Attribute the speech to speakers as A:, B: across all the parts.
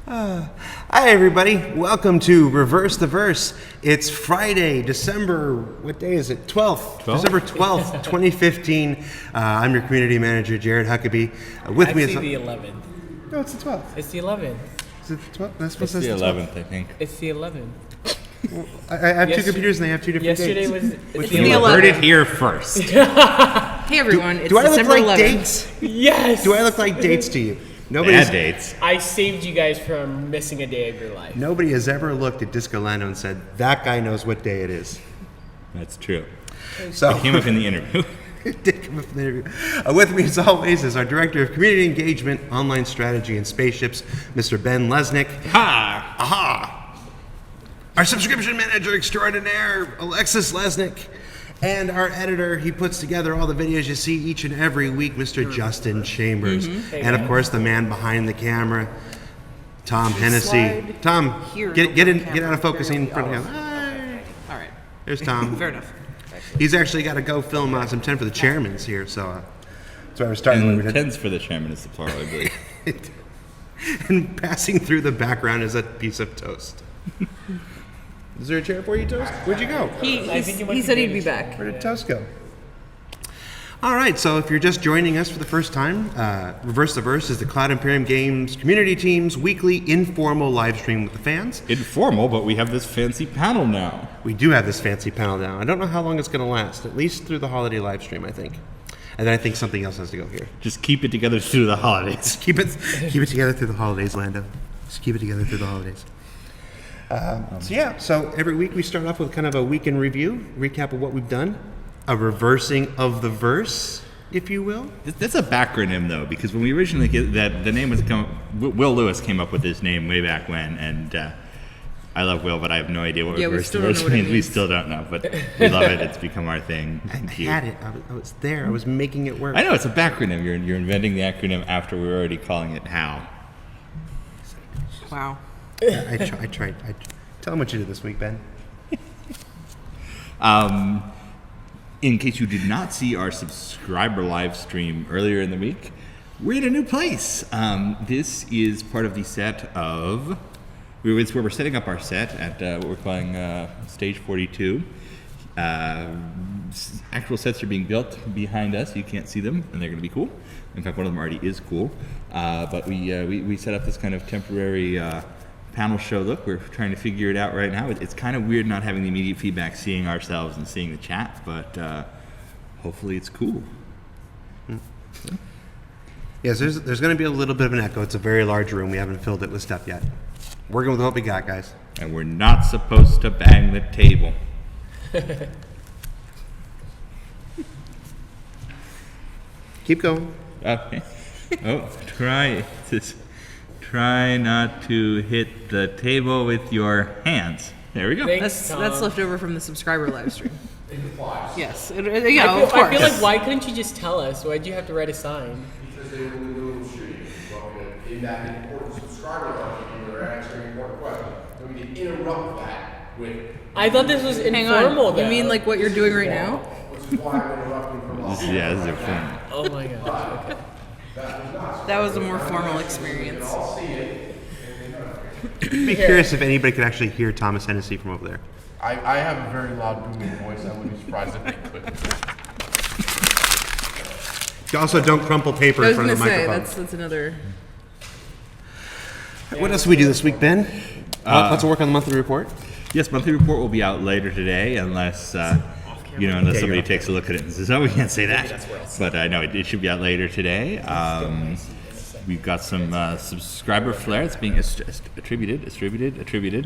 A: Hi everybody, welcome to Reverse the Verse. It's Friday, December, what day is it? 12th. December 12th, 2015. I'm your community manager, Jared Huckabee. With me is
B: the 11th.
A: No, it's the 12th.
B: It's the 11th.
A: Is it the 12th? That's
C: It's the 11th, I think.
B: It's the 11th.
A: Well, I have two computers and they have two different
B: Yesterday
A: dates.
B: was
A: Which
B: the
A: one?
B: 11th.
C: Heard it here first.
D: Hey everyone, it's
A: Do I look
D: December
A: like
D: 11th.
A: dates?
B: Yes.
A: Do I look like dates to you?
C: Bad dates.
B: I saved you guys from missing a day of your life.
A: Nobody has ever looked at Disco Lando and said, that guy knows what day it is.
C: That's true.
A: So
C: It came up in the interview.
A: It did come up in the interview. With me, as always, is our Director of Community Engagement, Online Strategy, and Spaceships, Mr. Ben Lesnick.
C: Ha!
A: Aha! Our Subscription Manager Extraordinaire, Alexis Lesnick. And our editor, he puts together all the videos you see each and every week, Mr. Justin Chambers. And, of course, the man behind the camera, Tom Hennessy. Tom, get out of focusing in front of him.
D: All right.
A: There's Tom.
D: Fair enough.
A: He's actually got to go film some 10 for the chairmans here, so that's why we're starting.
C: And tens for the chairman is the plural, I believe.
A: And passing through the background is a piece of toast. Is there a chair for you, Toast? Where'd you go?
D: He said he'd be back.
A: Where did Toast go? All right, so if you're just joining us for the first time, Reverse the Verse is the Cloud Imperium Games community team's weekly informal live stream with the fans.
C: Informal, but we have this fancy panel now.
A: We do have this fancy panel now. I don't know how long it's going to last, at least through the holiday live stream, I think. And then I think something else has to go here.
C: Just keep it together through the holidays.
A: Keep it together through the holidays, Lando. Just keep it together through the holidays. So every week we start off with kind of a week in review, recap of what we've done, a reversing of the verse, if you will.
C: That's a backronym, though, because when we originally get that, the name was Will Lewis came up with this name way back when, and I love Will, but I have no idea what reverse the verse means. We still don't know, but we love it. It's become our thing.
A: I had it. I was there. I was making it work.
C: I know it's a backronym. You're inventing the acronym after we were already calling it how.
D: Wow.
A: I tried. Tell them what you did this week, Ben.
C: In case you did not see our subscriber live stream earlier in the week, we're in a new place. This is part of the set of... It's where we're setting up our set at what we're calling Stage 42. Actual sets are being built behind us. You can't see them, and they're going to be cool. In fact, one of them already is cool. But we set up this kind of temporary panel show look. We're trying to figure it out right now. It's kind of weird not having the immediate feedback, seeing ourselves and seeing the chat, but hopefully it's cool.
A: Yes, there's going to be a little bit of an echo. It's a very large room. We haven't filled it with stuff yet. Working with what we got, guys.
C: And we're not supposed to bang the table.
A: Keep going.
C: Okay. Oh, try not to hit the table with your hands. There we go.
B: Thanks,
D: That's left over from the subscriber live stream. Yes. Of course.
B: I feel like, why couldn't you just tell us? Why'd you have to write a sign?
E: Because they were in the middle of shooting. In that important subscriber line, and they're answering important questions. And we can interrupt that with.
B: I thought this was
D: Hang
B: informal,
D: on.
B: though.
D: You mean like what you're doing right now?
E: Which is why I'm interrupting from all.
C: Yeah, this is fun.
B: Oh my gosh, okay.
D: That was a more formal experience.
A: I'd be curious if anybody could actually hear Thomas Hennessy from over there.
E: I have a very loud booming voice. I wouldn't be surprised if they could.
A: You also don't crumple paper
D: I
A: in
D: was
A: front
D: going
A: of
D: to
A: the
D: say,
A: microphone.
D: that's another...
A: What else did we do this week, Ben? Lots of work on the monthly report.
C: Yes, monthly report will be out later today, unless somebody takes a look at it and says, "Oh, we can't say that." But I know it should be out later today. We've got some subscriber flair that's being attributed.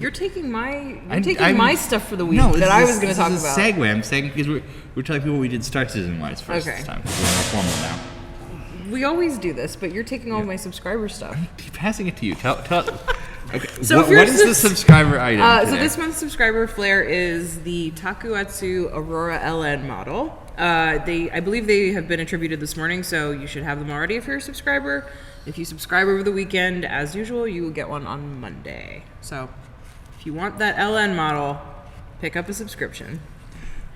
D: You're taking my stuff for the week that I was going to talk
C: This is
D: about.
C: a segue. I'm saying because we're telling people we did Star Citizen wise first
D: Okay.
C: this time. We're more formal now.
D: We always do this, but you're taking all my subscriber stuff.
C: Keep passing it to you. Tell. Okay.
D: So
C: what is the subscriber item
D: So
C: today?
D: this month's subscriber flair is the Takuatsu Aurora LN model. I believe they have been attributed this morning, so you should have them already if you're a subscriber. If you subscribe over the weekend, as usual, you will get one on Monday. So if you want that LN model, pick up a subscription.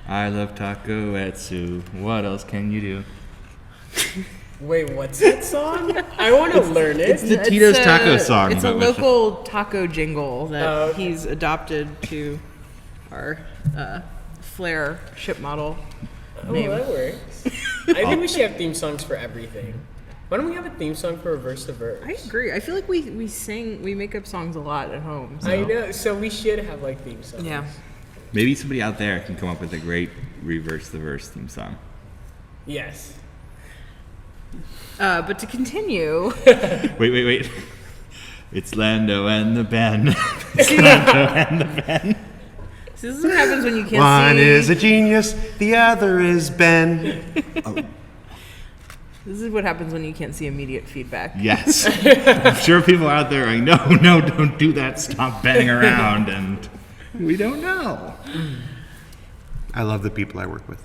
C: I love Takuatsu. What else can you do?
B: Wait, what's that song? I want to learn it.
C: It's the Tito's Taco song.
D: It's a
C: but with-
D: local taco jingle that
B: Oh, okay.
D: he's adopted to our Flare ship model
B: Oh,
D: name.
B: that works. I think we should have theme songs for everything. Why don't we have a theme song for Reverse the Verse?
D: I agree. I feel like we make up songs a lot at home. So.
B: I know, so we should have like theme songs.
D: Yeah.
C: Maybe somebody out there can come up with a great Reverse the Verse theme song.
B: Yes.
D: But to continue,
C: Wait. It's Lando and the band. It's Lando and the band.
D: this is what happens when you can't
A: One
D: see.
A: is a genius, the other is Ben.
D: This is what happens when you can't see immediate feedback.
C: Yes. I'm sure people out there are like, no, don't do that. Stop bending around. And we don't know.
A: I love the people I work with.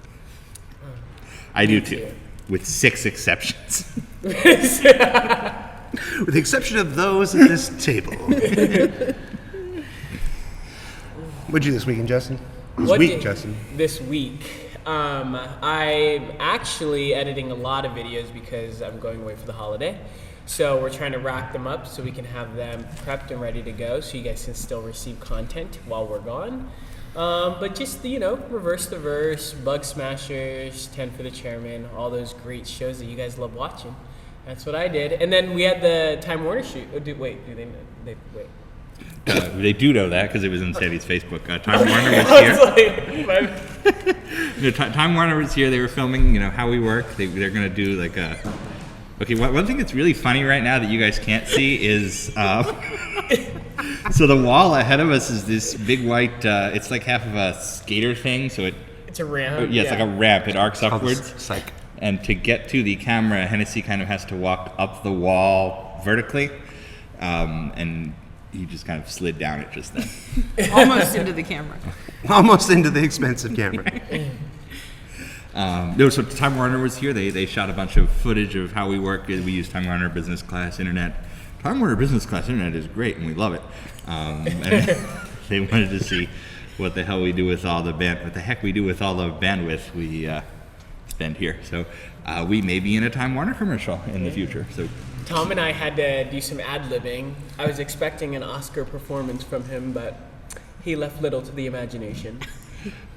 C: I do too. With 6 exceptions.
A: With the exception of those at this table. What'd you do this weekend, Justin? Justin.
B: This week. I'm actually editing a lot of videos because I'm going away for the holiday. So we're trying to rack them up so we can have them prepped and ready to go so you guys can still receive content while we're gone. But just, Reverse the Verse, Bug Smashers, 10 for the Chairman, all those great shows that you guys love watching. That's what I did. And then we had the Time Warner shoot. Oh, wait.
C: They do know that because it was in Savvy's Facebook. Time Warner was here. Time Warner was here. They were filming, how we work. They're going to do like a... Okay, one thing that's really funny right now that you guys can't see is... so the wall ahead of us is this big white... it's like half of a skater thing, so it...
B: It's a ramp.
C: Yeah, it's like a ramp. It arcs
A: Called
C: upwards.
A: Psych.
C: And to get to the camera, Hennessy kind of has to walk up the wall vertically. And he just kind of slid down it just then.
D: Almost into the camera.
A: Almost into the expensive camera.
C: No, so Time Warner was here. They shot a bunch of footage of how we work. We use Time Warner Business Class Internet. Time Warner Business Class Internet is great, and we love it. And they wanted to see what the hell we do with all the what the heck we do with all the bandwidth we spend here. So we may be in a Time Warner commercial in the future. So
B: Tom and I had to do some ad-libbing. I was expecting an Oscar performance from him, but he left little to the imagination.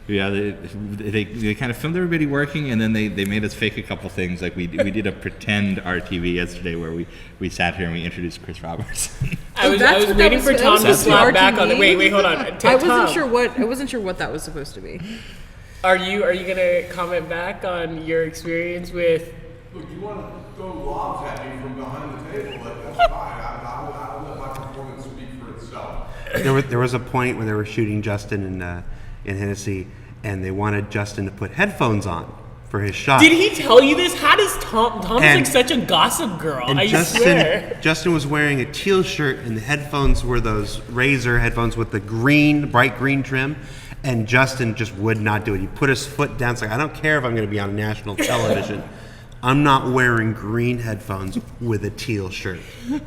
C: yeah, they kind of filmed everybody working, and then they made us fake a couple things. Like we did a pretend RTV yesterday where we sat here and we introduced Chris Roberts.
B: I was
D: that's what that
B: waiting
D: was-
B: for
D: that
B: Tom
D: was
B: to
D: supposed to be
B: slap back on the...
D: RTV?
B: Wait, hold on.
D: I wasn't
B: Tom,
D: sure what that was supposed to be.
B: Are you gonna comment back on your experience with...
E: Look, you want to throw lobs at me from behind the table, that's fine. I'll let my performance speak for itself.
A: There was a point when they were shooting Justin in Hennessy, and they wanted Justin to put headphones on for his shot.
B: Did he tell you this? How does Tom... Tom's
A: And-
B: like such a gossip girl,
A: And
B: I swear.
A: Justin was wearing a teal shirt, and the headphones were those Razer headphones with the bright green trim. And Justin just would not do it. He put his foot down. It's like, I don't care if I'm going to be on national television. I'm not wearing green headphones with a teal shirt.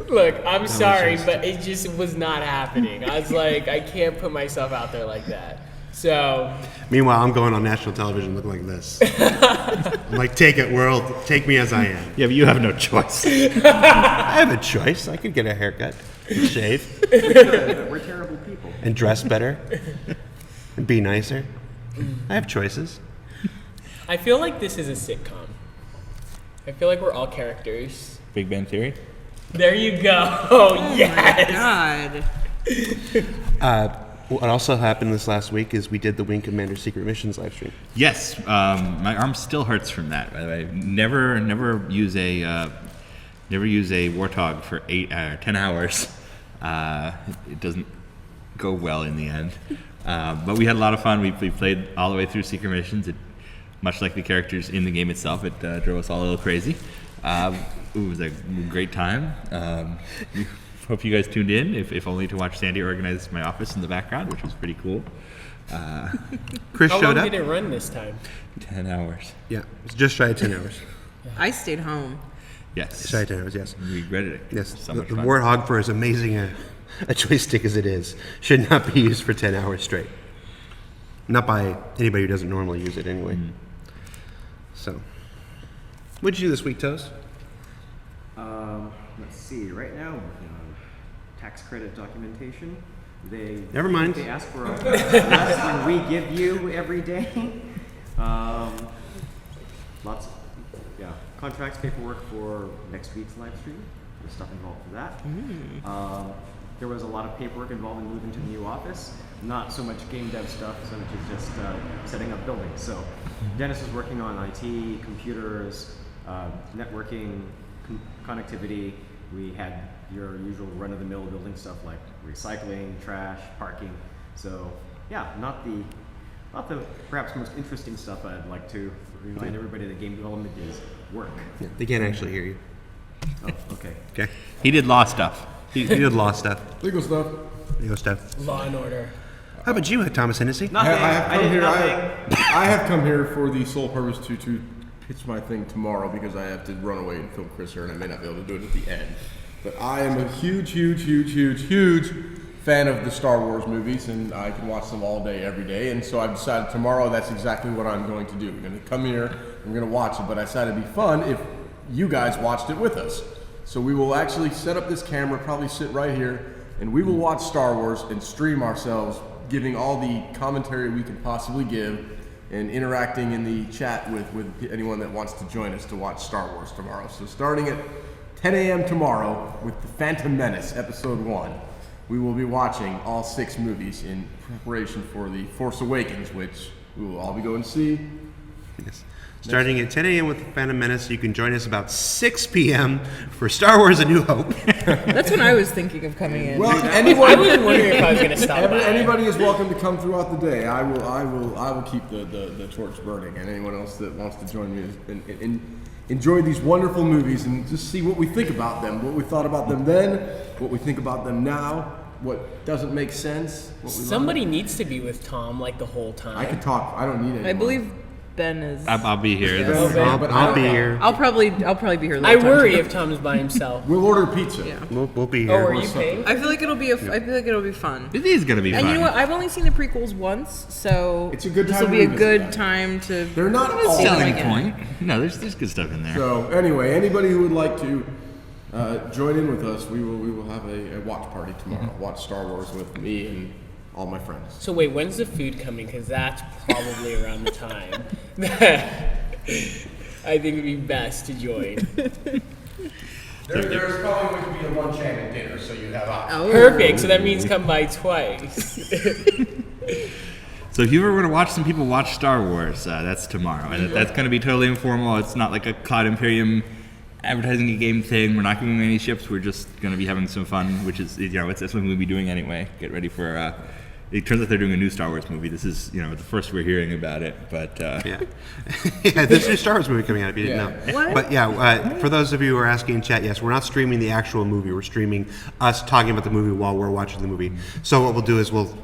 B: Look, I'm sorry, but it just was not happening. I was like, I can't put myself out there like that. So...
A: Meanwhile, I'm going on national television looking like this. I'm like, take it, world. Take me as I am.
C: Yeah, but you have no choice.
A: I have a choice. I could get a haircut, and shave,
D: We're terrible people.
A: and dress better, and be nicer. I have choices.
B: I feel like this is a sitcom. I feel like we're all characters.
C: Big Bang Theory.
B: There you go. Oh, yes.
D: God.
A: What also happened this last week is we did the Wing Commander Secret Missions live stream.
C: Yes, my arm still hurts from that. By the way, never use a Warthog for 10 hours. It doesn't go well in the end. But we had a lot of fun. We played all the way through Secret Missions. Much like the characters in the game itself, it drove us all a little crazy. It was a great time. Hope you guys tuned in, if only to watch Sandy organize my office in the background, which was pretty cool.
A: Chris
B: How
A: showed
B: long
A: up.
B: did it run this time?
C: 10 hours.
A: Yeah, it's just shy of 10 hours.
D: I stayed home.
C: Yes.
A: Shy of 10 hours, yes.
C: We regretted it.
A: Yes,
C: So
A: the
C: much fun.
A: Warthog, for as amazing a joystick as it is, should not be used for 10 hours straight. Not by anybody who doesn't normally use it anyway. So, what did you do this week, Toast?
F: let's see. Right now, I'm working on tax credit documentation.
A: Never mind.
F: They ask for a less than we give you every day. Lots of, contracts, paperwork for next week's live stream. There's stuff involved for that. There was a lot of paperwork involving moving to the new office. Not so much game dev stuff, so much as just setting up buildings. So Dennis is working on IT, computers, networking, connectivity. We had your usual run-of-the-mill building stuff like recycling, trash, parking. So yeah, not the perhaps most interesting stuff. I'd like to remind everybody that game development is work.
A: Yeah, they can't actually hear you.
F: Oh, okay.
A: Okay.
C: He did law stuff.
A: He did law stuff.
E: Legal stuff.
A: Legal stuff.
B: Law and Order.
A: How about you, Thomas Hennessy?
F: Nothing.
E: I have come here for the sole purpose to pitch my thing tomorrow because I have to run away and film Chris here, and I may not be able to do it at the end. But I am a huge fan of the Star Wars movies, and I can watch them all day, every day. And so I've decided tomorrow that's exactly what I'm going to do. We're going to come here, I'm going to watch it, but I decided it'd be fun if you guys watched it with us. So we will actually set up this camera, probably sit right here, and we will watch Star Wars and stream ourselves, giving all the commentary we can possibly give, and interacting in the chat with anyone that wants to join us to watch Star Wars tomorrow. So starting at 10 a.m. tomorrow with The Phantom Menace, Episode 1, we will be watching all 6 movies in preparation for The Force Awakens, which we will all be going to see.
A: Yes. Starting at 10 a.m. with The Phantom Menace, you can join us about 6 p.m. for Star Wars A New Hope.
D: That's when I was thinking of coming in.
E: Well,
B: I was wondering if I was going to stop by.
E: Anybody is welcome to come throughout the day. I will keep the torch burning, and anyone else that wants to join me and enjoy these wonderful movies and just see what we think about them, what we thought about them then, what we think about them now, what doesn't make sense. What we
B: Somebody
E: love.
B: needs to be with Tom like the whole time.
E: I can talk. I don't need anyone.
D: I believe Ben is.
C: I'll be here.
A: I'll be here.
D: I'll probably be here. The
B: I
D: whole time,
B: worry
D: too.
B: if Tom's by himself.
E: We'll order pizza.
D: Yeah.
A: We'll be
B: Oh,
A: here.
B: are you paying?
D: I feel like it'll be fun.
C: It is gonna be
D: And
C: fun.
D: you know what? I've only seen the prequels once, so
E: It's a good
D: this
E: time
D: will
E: to
D: be a
E: revisit
D: good
E: that.
D: time to.
E: They're not all
D: see them
C: Selling
D: again.
C: point. No, there's good stuff in there.
E: So anyway, anybody who would like to join in with us, we will have a watch party tomorrow. Watch Star Wars with me and all my friends.
B: So wait, when's the food coming? Because that's probably around the time that I think it'd be best to join.
E: There's probably going to be a lunch and a dinner, so you have options.
D: Oh.
B: Perfect. So that means come by twice.
C: So if you ever want to watch some people watch Star Wars, that's tomorrow, and that's going to be totally informal. It's not like a Cloud Imperium advertising a game thing. We're not giving any ships. We're just going to be having some fun, which is it's something we'll be doing anyway. Get ready for. It turns out they're doing a new Star Wars movie. This is the first we're hearing about it, but
A: Yeah. Yeah, there's a new Star Wars movie coming out if you didn't know.
D: What?
A: But yeah, for those of you who are asking in chat, yes, we're not streaming the actual movie. We're streaming us talking about the movie while we're watching the movie. So what we'll do is we'll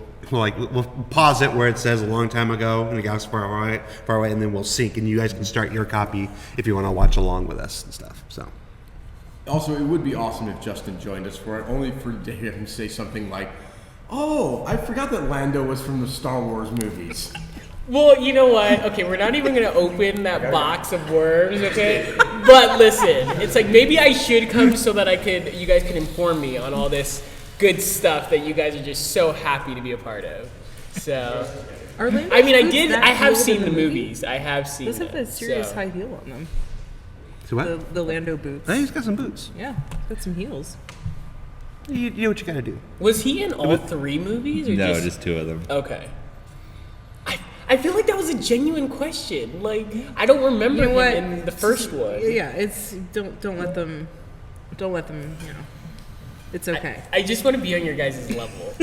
A: pause it where it says a long time ago in the galaxy far away, and then we'll sync, and you guys can start your copy if you want to watch along with us and stuff. So.
E: Also, it would be awesome if Justin joined us for it, only to hear him say something like, "Oh, I forgot that Lando was from the Star Wars movies."
B: Well, you know what? Okay, we're not even going to open that box of worms, okay? But listen, it's like maybe I should come so that you guys can inform me on all this good stuff that you guys are just so happy to be a part of. So,
D: Are Lando's
B: I mean,
D: boots that
B: I have
D: cool
B: seen
D: in
B: the
D: movie?
B: movies. I have seen
D: Those have
B: them.
D: a serious
B: so.
D: high heel on them.
A: So what?
D: The Lando boots.
A: Hey, he's got some boots.
D: Yeah, got some heels.
A: You know what you got to do.
B: Was he in all 3 movies? Or
C: no, just 2 of them.
B: Okay. I feel like that was a genuine question. Like, I don't remember
D: You know what?
B: him in the first one.
D: Yeah, it's don't let them. It's okay.
B: I just want to be on your guys' level.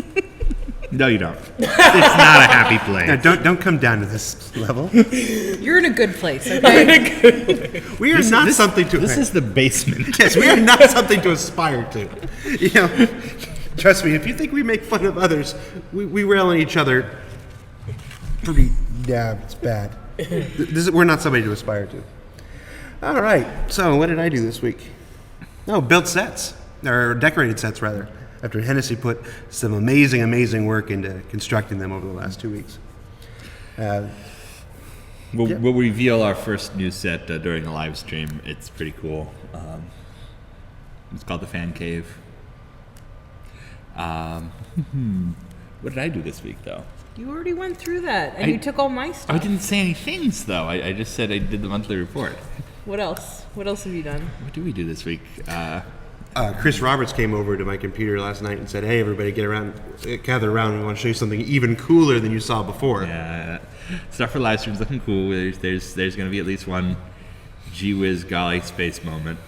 C: No, you don't. It's not a happy place.
A: No, don't come down to this level.
D: You're in a good place, okay?
A: We are not something to.
C: This is the basement.
A: Yes, we are not something to aspire to. Trust me, if you think we make fun of others, we rail on each other pretty. Yeah, it's bad. We're not somebody to aspire to. All right. So, what did I do this week? Oh, built sets, or decorated sets rather. After Hennessy put some amazing work into constructing them over the last 2 weeks.
C: We'll reveal our first new set during the live stream. It's pretty cool. It's called the Fan Cave. What did I do this week, though?
D: You already went through that, and you took all my stuff.
C: I didn't say any things, though. I just said I did the monthly report.
D: What else? What else have you done?
C: What did we do this week?
A: Chris Roberts came over to my computer last night and said, "Hey, everybody, gather around. We want to show you something even cooler than you saw before."
C: Yeah, stuff for live streams looking cool. There's going to be at least one gee whiz golly space moment.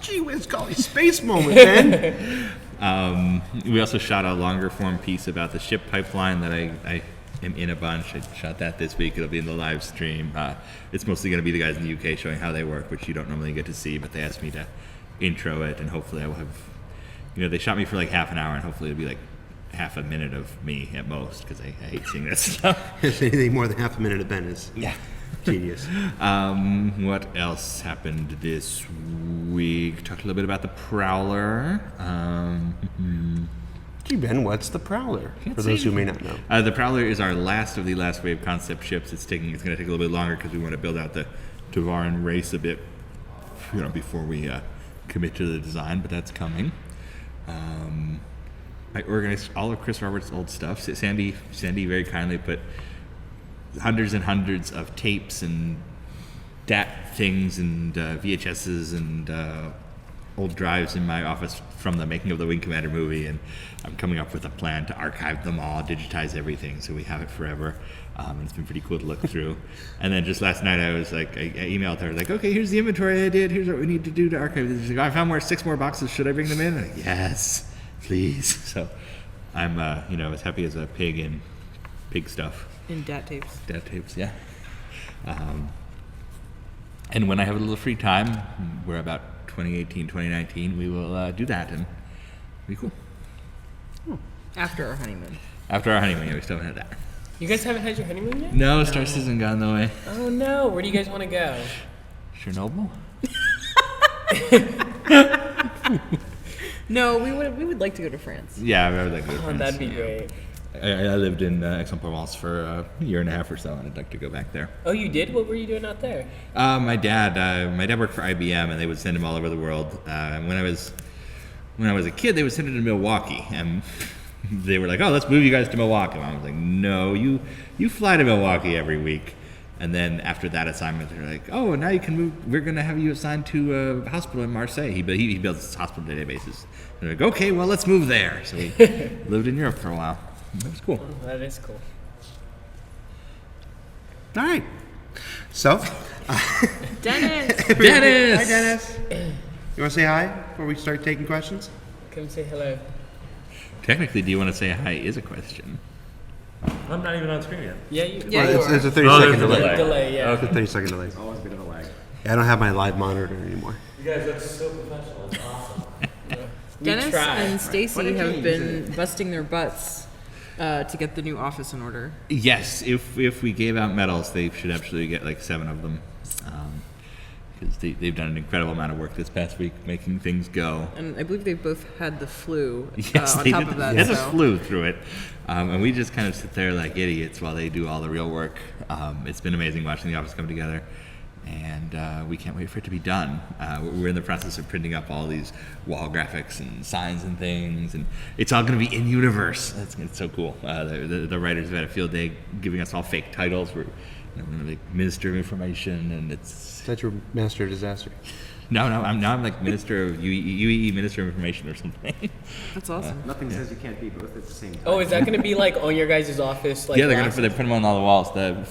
A: Gee whiz, golly, space moment, man.
C: We also shot a longer form piece about the ship pipeline that I am in a bunch. I shot that this week. It'll be in the live stream. It's mostly going to be the guys in the UK showing how they work, which you don't normally get to see, but they asked me to intro it, and hopefully I will have, they shot me for like half an hour, and hopefully it'll be like half a minute of me at most, because I hate seeing that stuff.
A: If anything more than half a minute of Ben is genius.
C: What else happened this week? Talked a little bit about the Prowler.
A: Gee, Ben, what's the Prowler?
C: Can't
A: For
C: say
A: those who may not know.
C: The Prowler is our last of the last wave concept ships. It's going to take a little bit longer because we want to build out the Tavaran race a bit, before we commit to the design, but that's coming. I organized all of Chris Roberts' old stuff. Sandy very kindly put hundreds and hundreds of tapes and DAT things and VHSs and old drives in my office from the making of the Wing Commander movie, and I'm coming up with a plan to archive them all, digitize everything, so we have it forever. And it's been pretty cool to look through. And then just last night, I was like, I emailed her like, okay, here's the inventory I did. Here's what we need to do to archive this. She's like, I found 6 more boxes. Should I bring them in? I'm like, yes, please. So I'm, as happy as a pig in pig stuff.
D: In DAT tapes.
C: DAT tapes, yeah. And when I have a little free time, we're about 2018, 2019, we will do that, and it'll be cool.
D: After our honeymoon.
C: After our honeymoon, yeah, we still haven't had that.
B: You guys haven't had your honeymoon yet?
C: No, Star Citizen got in the way.
B: Oh no, where do you guys want to go?
C: Chernobyl?
D: No, we would like to go to France.
C: Yeah, I would like to go to
B: Oh,
C: France.
B: that'd be great.
C: I lived in Aix-en-Provence for a year and a half or so, and I'd like to go back there.
B: Oh, you did? What were you doing out there?
C: My dad worked for IBM, and they would send him all over the world. When I was a kid, they would send him to Milwaukee, and they were like, "Oh, let's move you guys to Milwaukee." And I was like, "No, you fly to Milwaukee every week." And then after that assignment, they're like, "Oh, now you can move. We're going to have you assigned to a hospital in Marseille." He builds hospital databases. And they're like, "Okay, well, let's move there." So we lived in Europe for a while. That was cool.
B: Oh, that is cool.
A: All right. So,
D: Dennis!
A: hi, Dennis. You want to say hi before we start taking questions?
B: Come say hello.
C: Technically, do you want to say hi is a question.
G: I'm not even on screen yet.
B: Yeah, you.
D: Yeah,
A: Well,
D: you
A: it's
D: are.
A: a 30-second
G: there's a
A: delay.
B: Delay, yeah.
A: It's a 30-second delay.
F: Always a bit of a lag.
A: Yeah, I don't have my live monitor anymore.
G: You guys, that's so professional. It's awesome.
B: We
D: Dennis
B: try.
D: and
F: What
D: Stacy
F: a
D: have
F: team,
D: been
F: isn't
D: busting their butts to get the new office in order.
C: Yes, if we gave out medals, they should actually get like 7 of them, because they've done an incredible amount of work this past week making things go.
D: And I believe they both had the flu
C: Yes,
D: on
C: they
D: top
C: did.
D: of that.
C: They just
D: so.
C: flew through it, and we just kind of sit there like idiots while they do all the real work. It's been amazing watching the office come together, and we can't wait for it to be done. We're in the process of printing up all these wall graphics and signs and things, and it's all going to be in universe. It's so cool. The writers have had a field day giving us all fake titles. We're going to be Minister of Information, and it's
A: That's your master of disaster.
C: no. I'm like Minister of UEE, Minister of Information or something.
D: That's awesome.
F: Nothing says you can't be both at the same time.
B: Oh, is that going to be like on your guys' office? Like
C: Yeah, they're
B: glasses?
C: gonna put them on all the walls. The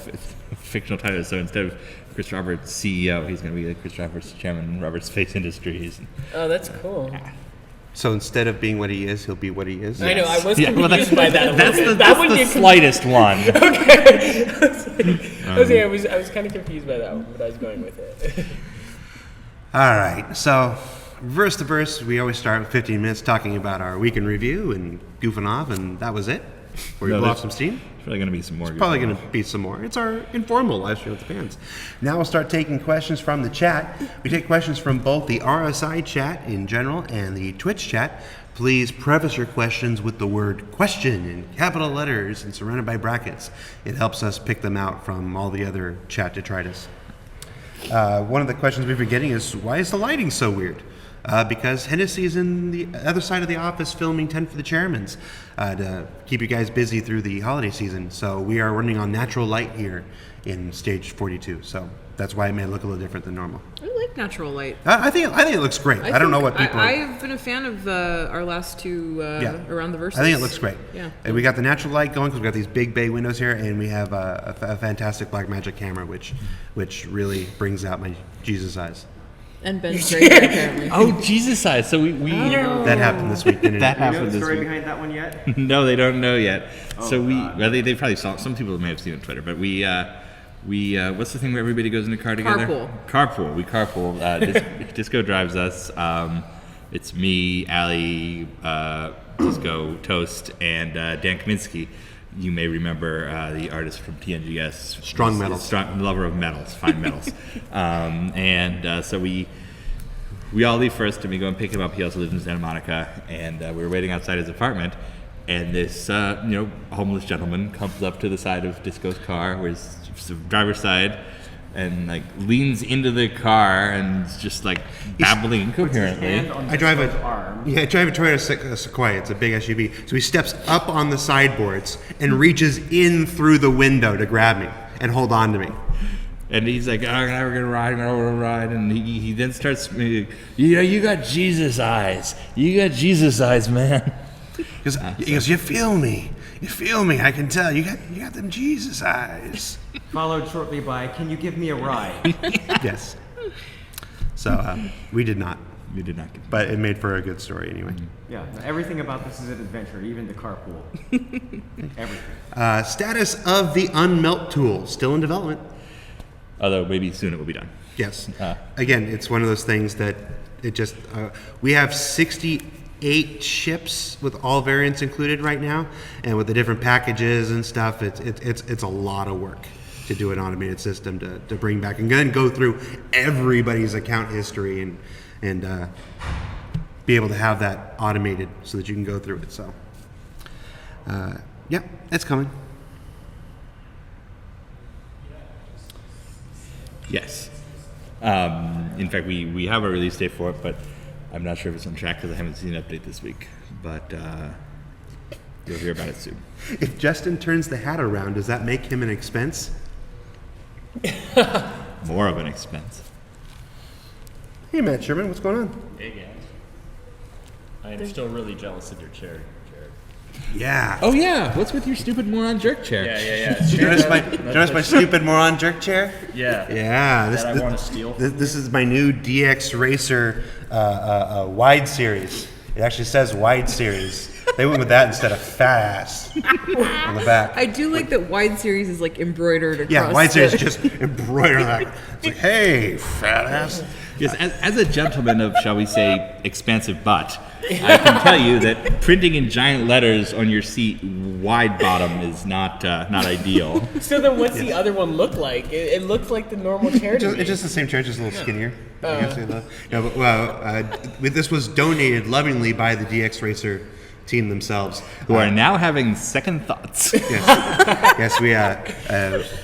C: fictional titles. So instead of Chris Roberts CEO, he's gonna be like Chris Roberts Chairman, Roberts Space Industries.
B: Oh, that's cool.
A: So instead of being what he is, he'll be what he is.
B: I know. I was
C: Yeah, well,
B: confused by that. A
C: That's
B: little
C: the,
B: bit.
C: that's
B: one
C: the
B: you
C: slightest one.
B: Okay. I was kind of confused by that one, but I was going with it.
A: All right. So, verse to verse, we always start with 15 minutes talking about our week in review and goofing off, and that was it. Where we
C: No,
A: blow off
C: there's-
A: some steam.
C: There's probably gonna be some more.
A: Probably going to be some more. It's our informal live stream with the fans. Now we'll start taking questions from the chat. We take questions from both the RSI chat in general and the Twitch chat. Please preface your questions with the word question in capital letters and surrounded by brackets. It helps us pick them out from all the other chat detritus. One of the questions we've been getting is, why is the lighting so weird? because Hennessy's in the other side of the office filming 10 for the Chairmans to keep you guys busy through the holiday season. So we are running on natural light here in stage 42. So that's why it may look a little different than normal.
D: I like natural light.
A: I think it looks great. I don't know what people.
D: I've been a fan of our last two around the verses.
A: I think it looks great.
D: Yeah.
A: And we got the natural light going because we got these big bay windows here, and we have a fantastic Blackmagic camera, which really brings out my Jesus eyes.
D: And Ben's great apparently.
C: Oh, Jesus eyes. So we
A: That happened this week, didn't
C: that
A: it?
F: You know
C: happened
F: the
C: this
F: story
C: week.
F: behind that one yet?
C: No, they don't know yet. So
F: God.
C: well, they probably saw. Some people may have seen it on Twitter, but we what's the thing where everybody goes in a car together?
D: Carpool.
C: We carpool. Disco drives us. It's me, Allie, Disco, Toast, and Dan Kaminsky. You may remember the artist from TNGS.
A: Strong metals.
C: Strong lover of metals, fine metals. So we all leave first, and we go and pick him up. He also lives in Santa Monica, and we were waiting outside his apartment. And this, homeless gentleman comes up to the side of Disco's car, where he's the driver's side, and like leans into the car and is just like babbling incoherently.
F: Hand on
A: I drive
F: Disco's
A: a
F: arm.
A: I drive a Toyota Sequoia. It's a big SUV. So he steps up on the sideboards and reaches in through the window to grab me and hold on to me.
C: And he's like, "Oh, we're gonna ride," and he then starts, you got Jesus eyes. You got Jesus eyes, man.
A: He goes, you feel me. I can tell. You got them Jesus eyes.
F: Followed shortly by, "Can you give me a ride?"
A: Yes. So we did not,
C: We did not get
A: but it made for a good story anyway.
F: Yeah, everything about this is an adventure, even the carpool. Everything.
A: Status of the unmelt tool still in development.
C: Although maybe soon it will be done.
A: Yes. Again, it's one of those things that it just we have 68 ships with all variants included right now, and with the different packages and stuff, it's a lot of work to do an automated system to bring back and then go through everybody's account history and be able to have that automated so that you can go through it. So, yeah, it's coming.
C: Yes. In fact, we have a release date for it, but I'm not sure if it's on track because I haven't seen an update this week. But you'll hear about it soon.
A: If Justin turns the hat around, does that make him an expense?
C: More of an expense.
A: Hey, Matt Sherman, what's going on?
G: Hey guys. I am still really jealous of your chair, Jared.
A: Yeah.
C: Oh yeah, what's with your stupid moron jerk chair?
G: Yeah.
A: Did you notice my stupid moron jerk chair?
G: Yeah.
A: Yeah.
G: That I want to steal.
A: This is my new DX Racer wide series. It actually says wide series. They went with that instead of fat ass on the back.
D: I do like that wide series is like embroidered across.
A: Yeah, wide series
D: the-
A: is just embroidered on that. It's like, hey, fat ass.
C: Yes, as a gentleman of, shall we say, expansive butt, I can tell you that printing in giant letters on your seat, wide bottom, is not ideal.
B: So then, what's the other one look like? It looks like the normal chair. To me.
A: It's just the same chair, just a little skinnier. I guess. No, but this was donated lovingly by the DX Racer team themselves,
C: Who are now having second thoughts.
A: Yes, we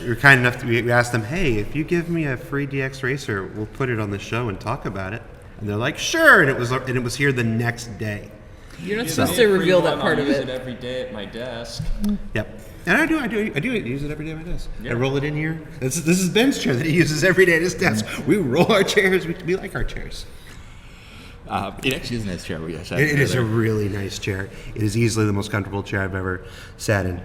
A: were kind enough to, we asked them, hey, if you give me a free DX Racer, we'll put it on the show and talk about it. And they're like, sure. And it was here the next day.
D: You're not supposed to reveal that part of
G: I use
D: it.
G: it every day at my desk.
A: Yep. And I do use it every day at my desk. I roll it in here. This is Ben's chair that he uses every day at his desk. We roll our chairs. We like our chairs.
C: It actually is a nice chair.
A: It is a really nice chair. It is easily the most comfortable chair I've ever sat in.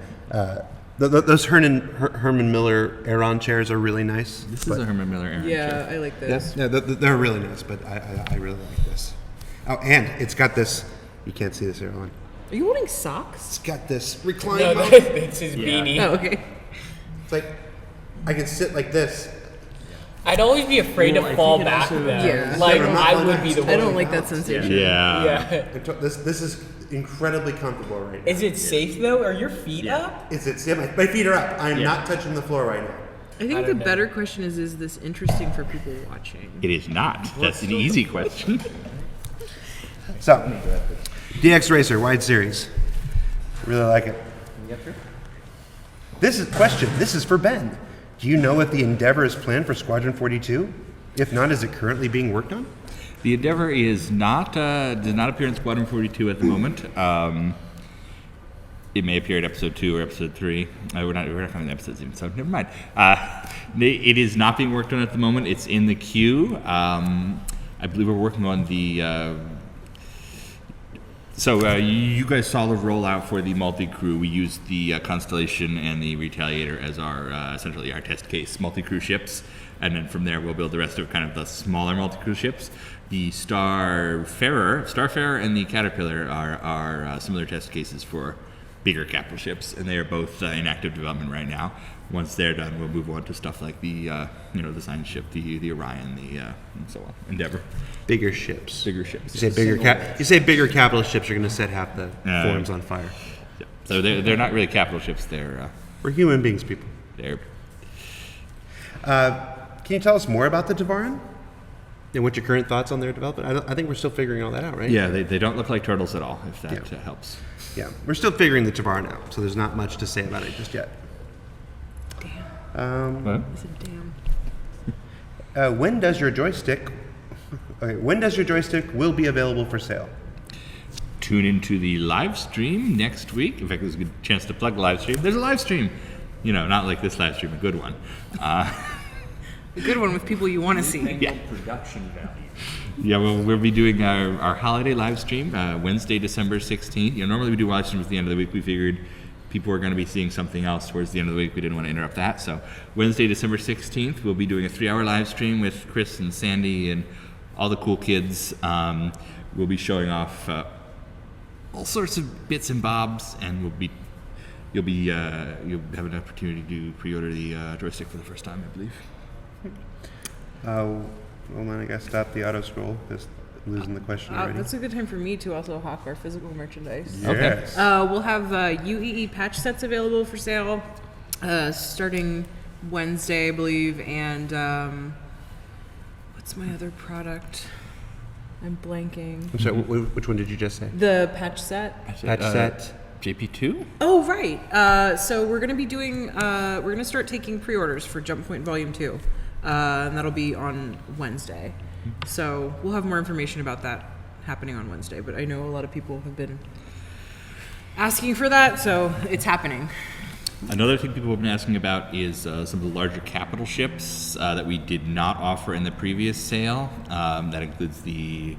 A: Those Herman Miller Aeron chairs are really nice.
C: This is a Herman Miller Aeron chair.
D: Yeah, I like this.
A: Yeah, they're really nice, but I really like this. Oh, and it's got this. You can't see this, Aeron.
D: Are you holding socks?
A: It's got this recline
B: No,
A: mode.
B: that's his beanie.
D: Oh, okay.
A: It's like I can sit like this.
B: I'd always be afraid
F: Well,
B: to
F: I
B: fall
F: think it
B: back
F: also-
B: though.
D: Yeah.
B: Like
A: Yeah,
B: I would be the one.
D: I don't like that sensation.
C: Yeah.
B: Yeah.
A: This is incredibly comfortable right now.
B: Is it safe though? Are your feet up?
A: My feet are up. I am not touching the floor right now.
D: I think the better question is this interesting for people watching?
C: It is not. That's an easy question.
A: So, DX Racer wide series. Really like it. This is for Ben. Do you know if the Endeavor is planned for Squadron 42? If not, is it currently being worked on?
C: The Endeavor is not does not appear in Squadron 42 at the moment. It may appear at episode 2 or episode 3. We're not counting the episodes even, so never mind. It is not being worked on at the moment. It's in the queue. I believe we're working on the. You guys saw the rollout for the multi-crew. We used the Constellation and the Retaliator as our essentially our test case multi-crew ships, and then from there we'll build the rest of kind of the smaller multi-crew ships. The Starfarer, and the Caterpillar are similar test cases for bigger capital ships, and they are both in active development right now. Once they're done, we'll move on to stuff like the the science ship, the Orion, and so on. Endeavor.
A: Bigger ships.
C: Bigger ships.
A: You say bigger capital ships are going to set half the forums on fire.
C: Yeah. So they're not really capital ships.
A: We're human beings, people.
C: They're.
A: Can you tell us more about the Tavaran? And what's your current thoughts on their development? I think we're still figuring all that out, right?
C: Yeah, they don't look like turtles at all, if that helps.
A: Yeah, we're still figuring the Tavaran out, so there's not much to say about it just yet.
C: What?
D: I said, damn.
A: When does your joystick will be available for sale?
C: Tune into the live stream next week. In fact, there's a good chance to plug the live stream. There's a live stream, not like this live stream, a good one.
D: A good one with people you want to see.
C: Yeah.
G: Production value.
C: Yeah, well, we'll be doing our holiday live stream Wednesday, December 16th. Normally we do live streams at the end of the week. We figured people were going to be seeing something else towards the end of the week. We didn't want to interrupt that. So Wednesday, December 16th, we'll be doing a 3-hour live stream with Chris and Sandy and all the cool kids. We'll be showing off all sorts of bits and bobs, and you'll have an opportunity to pre-order the joystick for the first time, I believe.
A: Well, then I gotta stop the auto scroll. Just losing the question already.
D: That's a good time for me to also hawk our physical merchandise.
A: Yes.
D: We'll have UEE patch sets available for sale starting Wednesday, I believe. And what's my other product? I'm blanking.
A: I'm sorry, which one did you just say?
D: The patch set.
A: Patch set.
C: JP2?
D: Oh, right. So we're going to be doing, we're going to start taking pre-orders for Jump Point Volume 2. And that'll be on Wednesday. So we'll have more information about that happening on Wednesday. But I know a lot of people have been asking for that, so it's happening.
C: Another thing people have been asking about is some of the larger capital ships that we did not offer in the previous sale. That includes the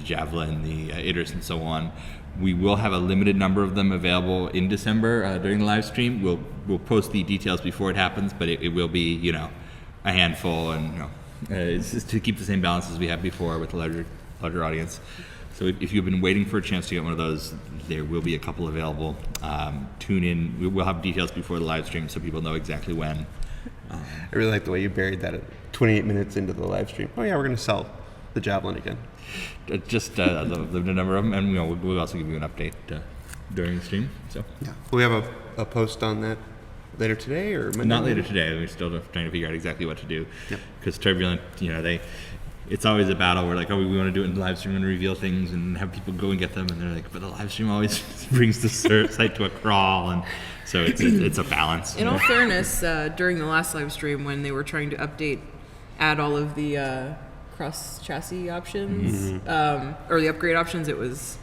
C: Javelin, the Idris, and so on. We will have a limited number of them available in December during the live stream. We'll post the details before it happens, but it will be, a handful, and it's just to keep the same balance as we had before with the larger audience. So if you've been waiting for a chance to get one of those, there will be a couple available. Tune in. We'll have details before the live stream so people know exactly when.
A: I really like the way you buried that at 28 minutes into the live stream. Oh yeah, we're going to sell the Javelin again.
C: Just the number of them, and we'll also give you an update during the stream. So
A: yeah, will we have a post on that later today or Monday?
C: Not later today. We're still trying to figure out exactly what to do. Because Turbulent, it's always a battle. We're like, we want to do it in the live stream and reveal things and have people go and get them, and they're like, but the live stream always brings the site to a crawl, and so it's a balance.
D: In all fairness, during the last live stream when they were trying to add all of the cross chassis options or the upgrade options, it was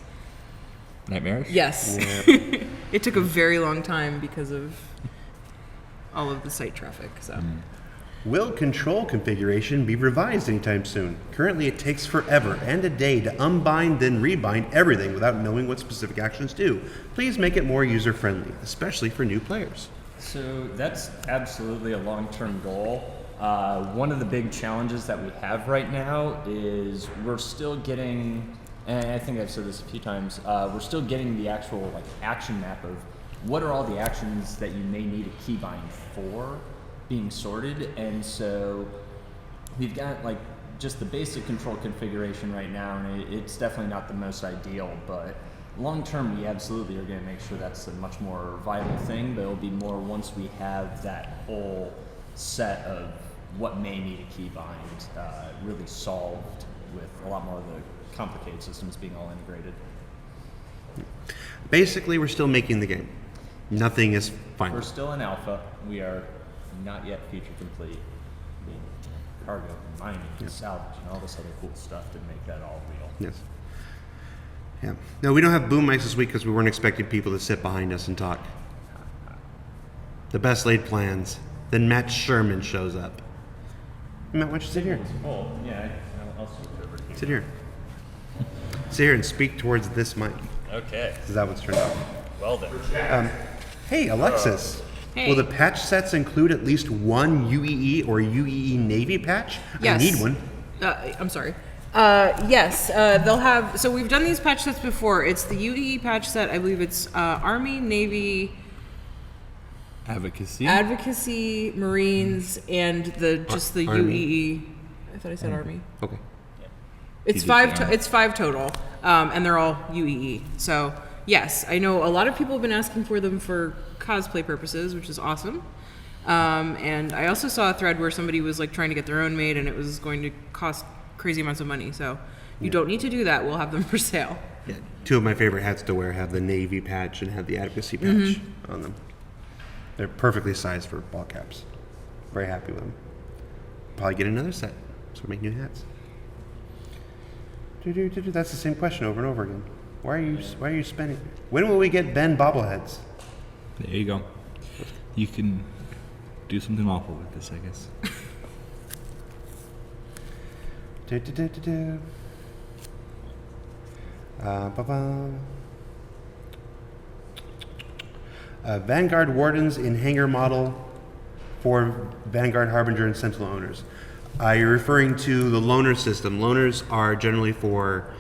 C: nightmarish.
D: Yes, yeah. It took a very long time because of all of the site traffic. So.
A: Will control configuration be revised anytime soon? Currently, it takes forever and a day to unbind then rebind everything without knowing what specific actions do. Please make it more user-friendly, especially for new players.
G: So that's absolutely a long-term goal. One of the big challenges that we have right now is we're still getting, and I think I've said this a few times, we're still getting the actual action map of what are all the actions that you may need a keybind for being sorted, and so we've got just the basic control configuration right now, and it's definitely not the most ideal, but long term we absolutely are going to make sure that's a much more viable thing, but it'll be more once we have that whole set of what may need a keybind really solved, with a lot more of the complicated systems being all integrated.
A: Basically, we're still making the game. Nothing is final.
G: We're still in alpha. We are not yet feature complete. cargo, mining, salvage, and all this other cool stuff to make that all real.
A: Yes. Yeah. No, we don't have boom mics this week because we weren't expecting people to sit behind us and talk. The best laid plans. Then Matt Sherman shows up. Matt, why don't you sit here?
G: Oh, yeah, I'll sit over here.
A: Sit here. Sit here and speak towards this mic.
G: Okay,
A: Is that what's turned on?
G: well then.
A: Hey, Alexis.
D: Hey.
A: Will the patch sets include at least one UEE or UEE Navy patch?
D: Yes.
A: I need one.
D: I'm sorry. Yes, they'll have. So we've done these patch sets before. It's the UEE patch set. I believe it's Army, Navy, Advocacy, Marines, and the
A: Army.
D: UEE. I thought I said Army.
A: Okay.
D: It's
C: did
D: five.
C: say Army.
D: It's 5 total, and they're all UEE. So yes, I know a lot of people have been asking for them for cosplay purposes, which is awesome. And I also saw a thread where somebody was like trying to get their own made, and it was going to cost crazy amounts of money. So you don't need to do that. We'll have them for sale.
A: Yeah. Two of my favorite hats to wear have the Navy patch and have the Advocacy patch on them. They're perfectly sized for ball caps. Very happy with them. Probably get another set, so we make new hats. That's the same question over and over again. Why are you spending? When will we get Ben bobbleheads?
C: There you go. You can do something awful with this, I guess. Vanguard Wardens in hangar model for Vanguard Harbinger and Sentinel owners. You're referring to the loaner system. Loaners are generally for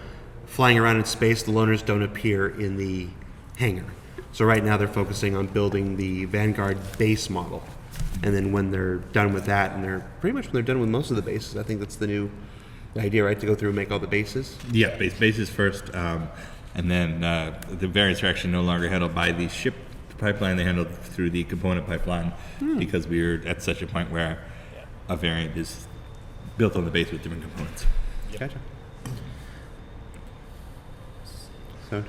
C: flying around in space. The loaners don't appear in the hangar. So right now they're focusing on building the Vanguard base model. And then when they're done with that, and they're pretty much when they're done with most of the bases, I think that's the new idea, right? To go through and make all the bases. Yeah, bases first, and then the variants are actually no longer handled by the ship pipeline. They handled through the component pipeline because we're at such a point where a variant is built on the base with different components.
A: Gotcha. So,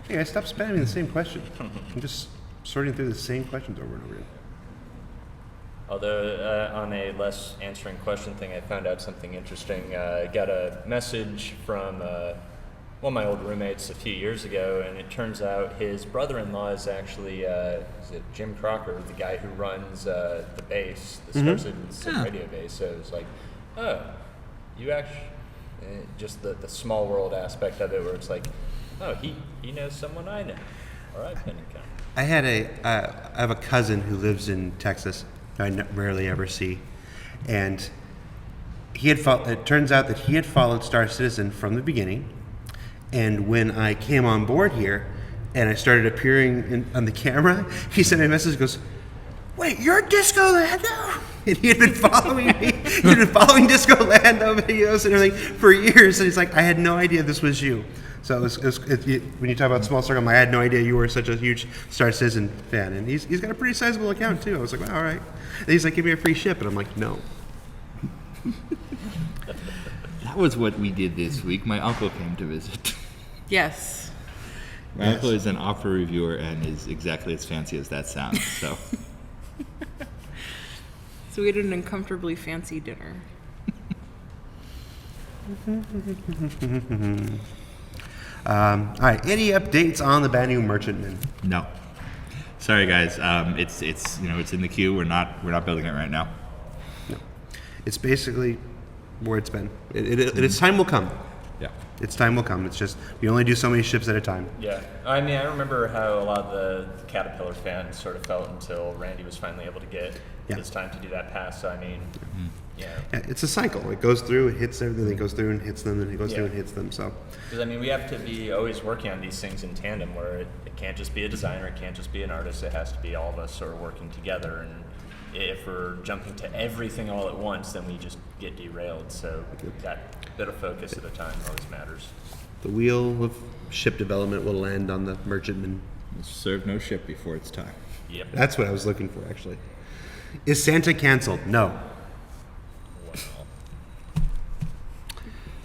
A: hey, guys, stop spamming the same question. I'm just sorting through the same questions over and over again.
G: Although on a less answering question thing, I found out something interesting. I got a message from one of my old roommates a few years ago, and it turns out his brother-in-law is actually is it Jim Crocker, the guy who runs the base, the Star Citizen radio base. So it's like, oh, you actually just the small world aspect of it, where it's like, oh, he knows someone I know, or I've been in contact.
A: I have a cousin who lives in Texas. I rarely ever see, and it turns out that he had followed Star Citizen from the beginning, and when I came on board here and I started appearing on the camera, he sent me a message and goes, "Wait, you're Disco Lando?" And he had been following me. He had been following Disco Lando videos and everything for years, and he's like, "I had no idea this was you." So when you talk about small circle, I had no idea you were such a huge Star Citizen fan, and he's got a pretty sizable account too. I was like, "Well, all right." And he's like, "Give me a free ship," and I'm like, "No."
C: That was what we did this week. My uncle came to visit.
D: Yes.
C: My uncle is an opera reviewer and is exactly as fancy as that sounds. So,
D: So we had an uncomfortably fancy dinner.
A: All right. Any updates on the brand new Merchantman?
C: no. Sorry, guys. It's it's in the queue. We're not building it right now.
A: It's basically where it's been. Its time will come.
C: Yeah.
A: Its time will come. It's just we only do so many ships at a time.
G: Yeah, I mean, I remember how a lot of the Caterpillar fans sort of felt until Randy was finally able to get his time to do that pass. So I mean,
A: Yeah, it's a cycle. It goes through, it hits everything, it goes through and hits them, and it goes through and hits them. So,
G: because I mean, we have to be always working on these things in tandem, where it can't just be a designer, it can't just be an artist. It has to be all of us sort of working together. And if we're jumping to everything all at once, then we just get derailed. So that bit of focus at a time always matters.
A: the wheel of ship development will land on the Merchantman.
C: Serve no ship before it's time.
G: Yep.
A: That's what I was looking for, actually. Is Santa canceled? No.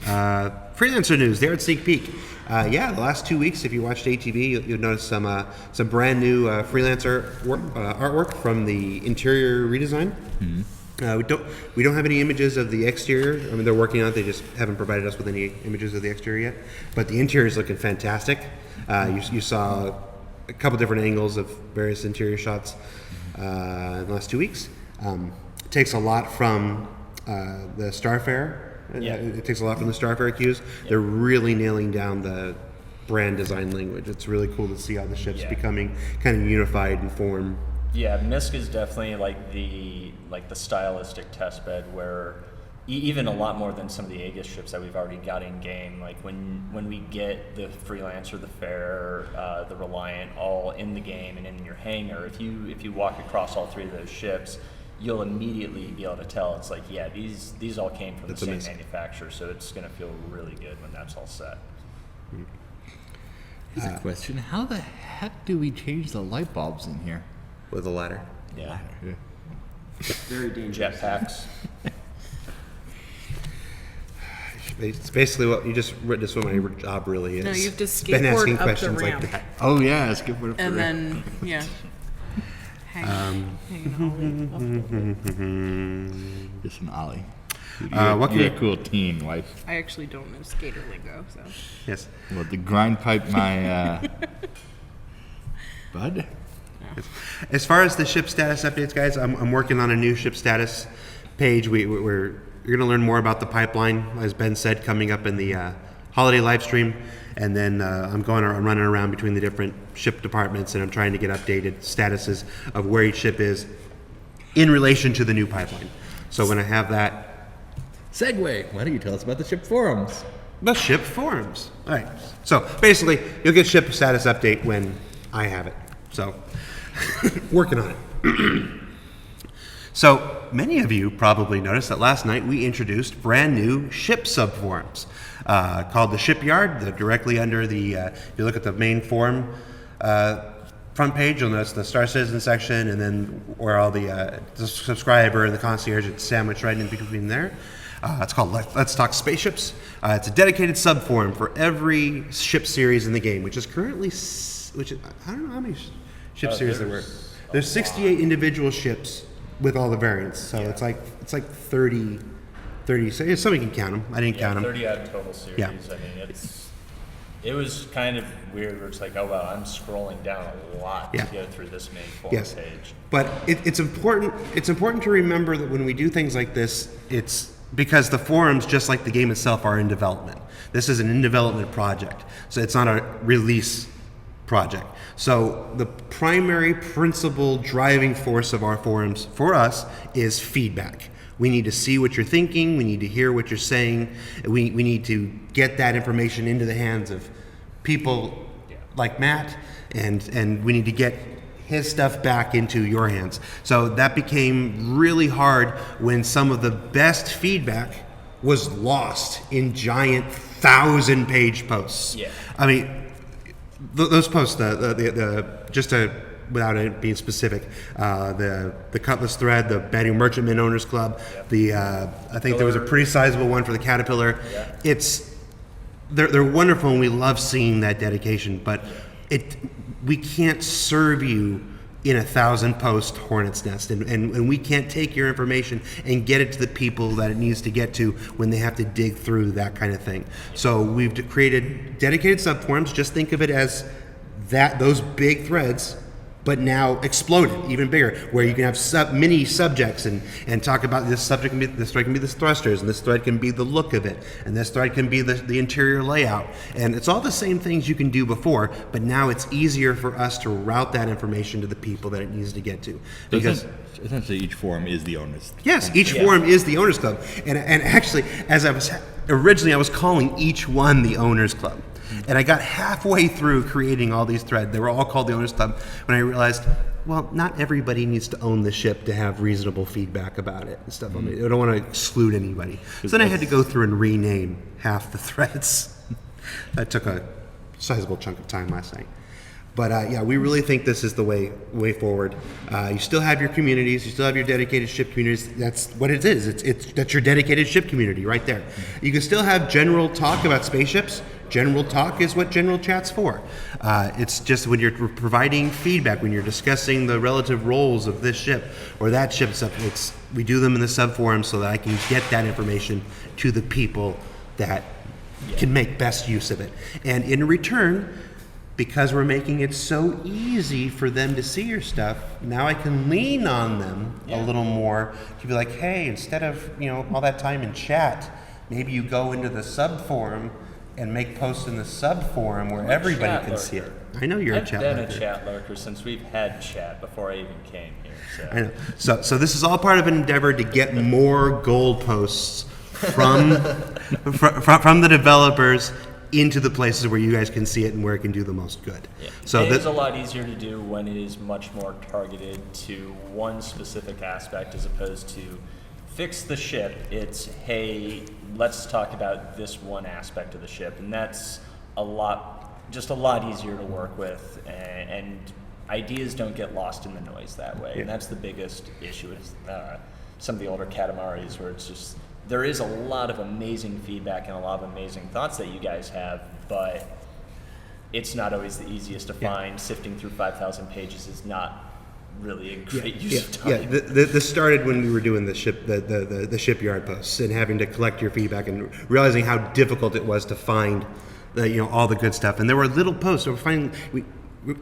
A: Freelancer news there at Sneak Peek. The last 2 weeks, if you watched ATV, you'll notice some brand new freelancer artwork from the interior redesign. We don't have any images of the exterior. I mean, they're working on it. They just haven't provided us with any images of the exterior yet. But the interior is looking fantastic. You saw a couple different angles of various interior shots in the last 2 weeks. It takes a lot from the Starfarer.
G: Yeah.
A: It takes a lot from the Starfarer cues. They're really nailing down the brand design language. It's really cool to see how the ship's becoming kind of unified in form.
G: Yeah, MISC is definitely like the stylistic test bed where even a lot more than some of the Aegis ships that we've already got in game. Like when we get the Freelancer, the Fair, the Reliant all in the game and in your hangar, if you walk across all three of those ships, you'll immediately be able to tell. It's like, yeah, these all came from the same manufacturer, so it's going to feel really good when that's all set.
C: Here's a question: how the heck do we change the light bulbs in here?
A: With a ladder.
G: Yeah.
F: Very dangerous.
G: Jetpacks.
A: It's basically what you just witnessed what my job really is.
D: No, you have to
A: Been asking
D: skateboard up the
A: questions
D: ramp.
A: like that.
C: Oh yeah, skip it up
D: And
C: the
D: then, yeah. Hanging all the way up.
C: just an ollie.
A: What can
C: You're
A: you-
C: a cool teen, wife.
D: I actually don't know skater lingo, so.
A: Yes.
C: Well, the grind pipe, my bud.
A: As far as the ship status updates, guys, I'm working on a new ship status page. You're going to learn more about the pipeline, as Ben said, coming up in the holiday live stream. And then I'm running around between the different ship departments, and I'm trying to get updated statuses of where each ship is in relation to the new pipeline. So when I have that,
C: Segway. Why don't you tell us about the ship forums?
A: the ship forums. All right. So basically, you'll get ship status update when I have it. So working on it. So many of you probably noticed that last night we introduced brand new ship subforums called the Shipyard. They're directly under the, if you look at the main forum front page, you'll notice the Star Citizen section, and then where all the subscriber and the concierge, it's sandwiched right in between there. It's called Let's Talk Spaceships. It's a dedicated subforum for every ship series in the game, which is currently, I don't know how many ship series there were. There's 68 individual ships with all the variants, so it's like 30. So somebody can count them. I didn't count them.
G: 30 out of total series.
A: Yeah.
G: I mean, it was kind of weird where it's like, oh wow, I'm scrolling down a lot to go through this main forum
A: Yes,
G: page.
A: but it's important. It's important to remember that when we do things like this, it's because the forums, just like the game itself, are in development. This is an in development project, so it's not a release project. So the primary principal driving force of our forums for us is feedback. We need to see what you're thinking. We need to hear what you're saying. We need to get that information into the hands of people like Matt, and we need to get his stuff back into your hands. So that became really hard when some of the best feedback was lost in giant 1,000-page posts.
G: Yeah.
A: I mean, those posts, without it being specific, the Cutlass thread, the Banu Merchantman Owners Club, I think there was a pretty sizable one for the Caterpillar. They're wonderful, and we love seeing that dedication, but we can't serve you in 1,000-post hornet's nest, and we can't take your information and get it to the people that it needs to get to when they have to dig through that kind of thing. So we've created dedicated subforums. Just think of it as those big threads, but now exploded even bigger, where you can have mini subjects and talk about this subject. This thread can be the thrusters, and this thread can be the look of it, and this thread can be the interior layout, and it's all the same things you can do before, but now it's easier for us to route that information to the people that it needs to get to. Because
C: Essentially, each forum is the owner's.
A: yes, each forum is the Owners Club, and actually, as I was calling each one the Owners Club. And I got halfway through creating all these threads. They were all called the Owners Club when I realized, well, not everybody needs to own the ship to have reasonable feedback about it and stuff. I mean, I don't want to exclude anybody. So then I had to go through and rename half the threads. That took a sizable chunk of time last night. But yeah, we really think this is the way forward. You still have your communities, you still have your dedicated ship communities. That's what it is. That's your dedicated ship community right there. You can still have general talk about spaceships, General talk is what general chat's for. It's just when you're providing feedback, when you're discussing the relative roles of this ship or that ship stuff, we do them in the subforum so that I can get that information to the people that can make best use of it. And in return, because we're making it so easy for them to see your stuff, now I can lean on them a little more to be like, hey, instead of all that time in chat, maybe you go into the subforum and make posts in the subforum where everybody can see it. I know you're a chat lurker.
G: I've been a chat lurker since we've had chat before I even came here. So.
A: I know. So this is all part of an endeavor to get more gold posts from from the developers into the places where you guys can see it and where it can do the most good.
G: Yeah.
A: So
G: it is a lot easier to do when it is much more targeted to one specific aspect as opposed to fix the ship. It's, hey, let's talk about this one aspect of the ship, and that's a lot easier to work with, and ideas don't get lost in the noise that way. And that's the biggest issue with some of the older Katamari's, where it's just, there is a lot of amazing feedback and a lot of amazing thoughts that you guys have, but it's not always the easiest to find. Sifting through 5,000 pages is not really a great use of time.
A: Yeah, this started when we were doing the shipyard posts and having to collect your feedback and realizing how difficult it was to find all the good stuff. And there were little posts. I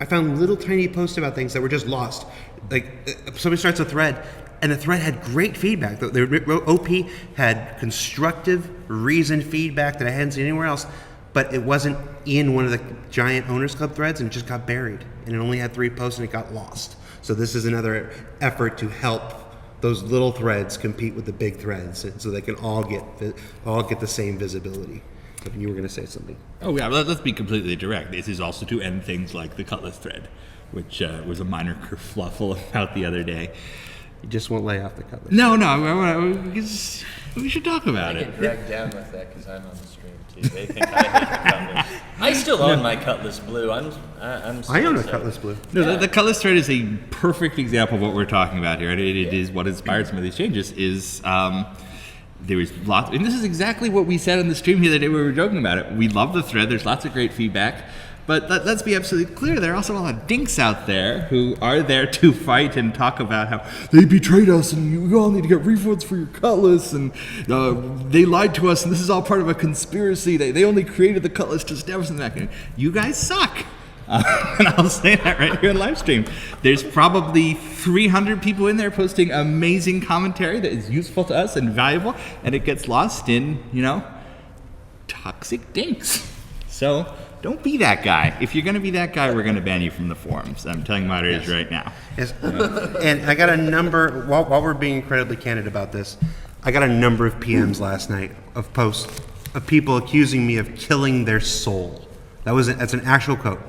A: found little tiny posts about things that were just lost. Like somebody starts a thread, and the thread had great feedback. The OP had constructive, reasoned feedback that I hadn't seen anywhere else, but it wasn't in one of the giant Owners Club threads, and it just got buried. And it only had 3 posts, and it got lost. So this is another effort to help those little threads compete with the big threads, so they can all get the same visibility. So you were going to say something.
C: Oh yeah, let's be completely direct. This is also to end things like the Cutlass thread, which was a minor kerfluffle about the other day.
A: You just won't lay off the Cutlass.
C: No, we should talk about
G: I
C: it.
G: get dragged down with that because I'm on the stream too. They think I hate the Cutlass. I still own my Cutlass Blue. I'm
A: I own a Cutlass Blue.
C: No, the Cutlass thread is a perfect example of what we're talking about here. It is what inspired some of these changes. There was lots, and this is exactly what we said on the stream the other day when we were joking about it. We love the thread. There's lots of great feedback. But let's be absolutely clear, there are also a lot of dinks out there who are there to fight and talk about how they betrayed us and you all need to get refunds for your Cutlass and they lied to us and this is all part of a conspiracy. They only created the Cutlass to stab us in the back. You guys suck. And I'll say that right here on live stream. There's probably 300 people in there posting amazing commentary that is useful to us and valuable, and it gets lost in, toxic dinks. So don't be that guy. If you're going to be that guy, we're going to ban you from the forums. I'm telling moderators right now.
A: Yes. And I got a number, while we're being incredibly candid about this, I got a number of PMs last night of posts of people accusing me of killing their soul. That's an actual quote.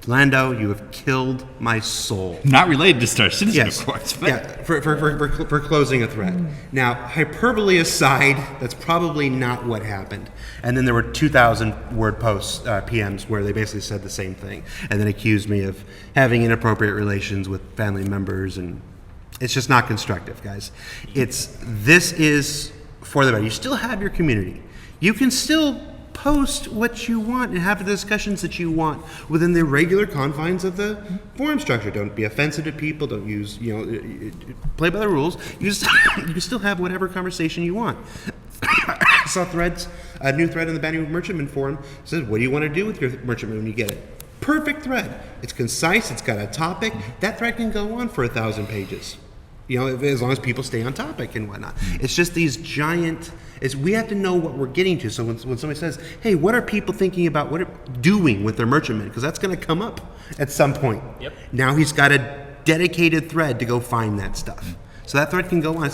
A: Lando, you have killed my soul.
C: Not related to Star Citizen,
A: Yes.
C: of course. But
A: Yeah, for closing a thread. Now, hyperbole aside, that's probably not what happened. And then there were 2,000 word posts, PMs, where they basically said the same thing, and then accused me of having inappropriate relations with family members, and it's just not constructive, guys. This is for the better. You still have your community. You can still post what you want and have the discussions that you want within the regular confines of the forum structure. Don't be offensive to people. Don't use, play by the rules. You can still have whatever conversation you want. I saw a new thread in the Banning of Merchantmen forum says, what do you want to do with your merchantman when you get it? Perfect thread. It's concise. It's got a topic. That thread can go on for 1,000 pages. As long as people stay on topic and whatnot. It's just these giant. We have to know what we're getting to. So when somebody says, "Hey, what are people thinking about? What are doing with their merchantmen?" Because that's going to come up at some point.
G: Yep.
A: Now he's got a dedicated thread to go find that stuff. So that thread can go on.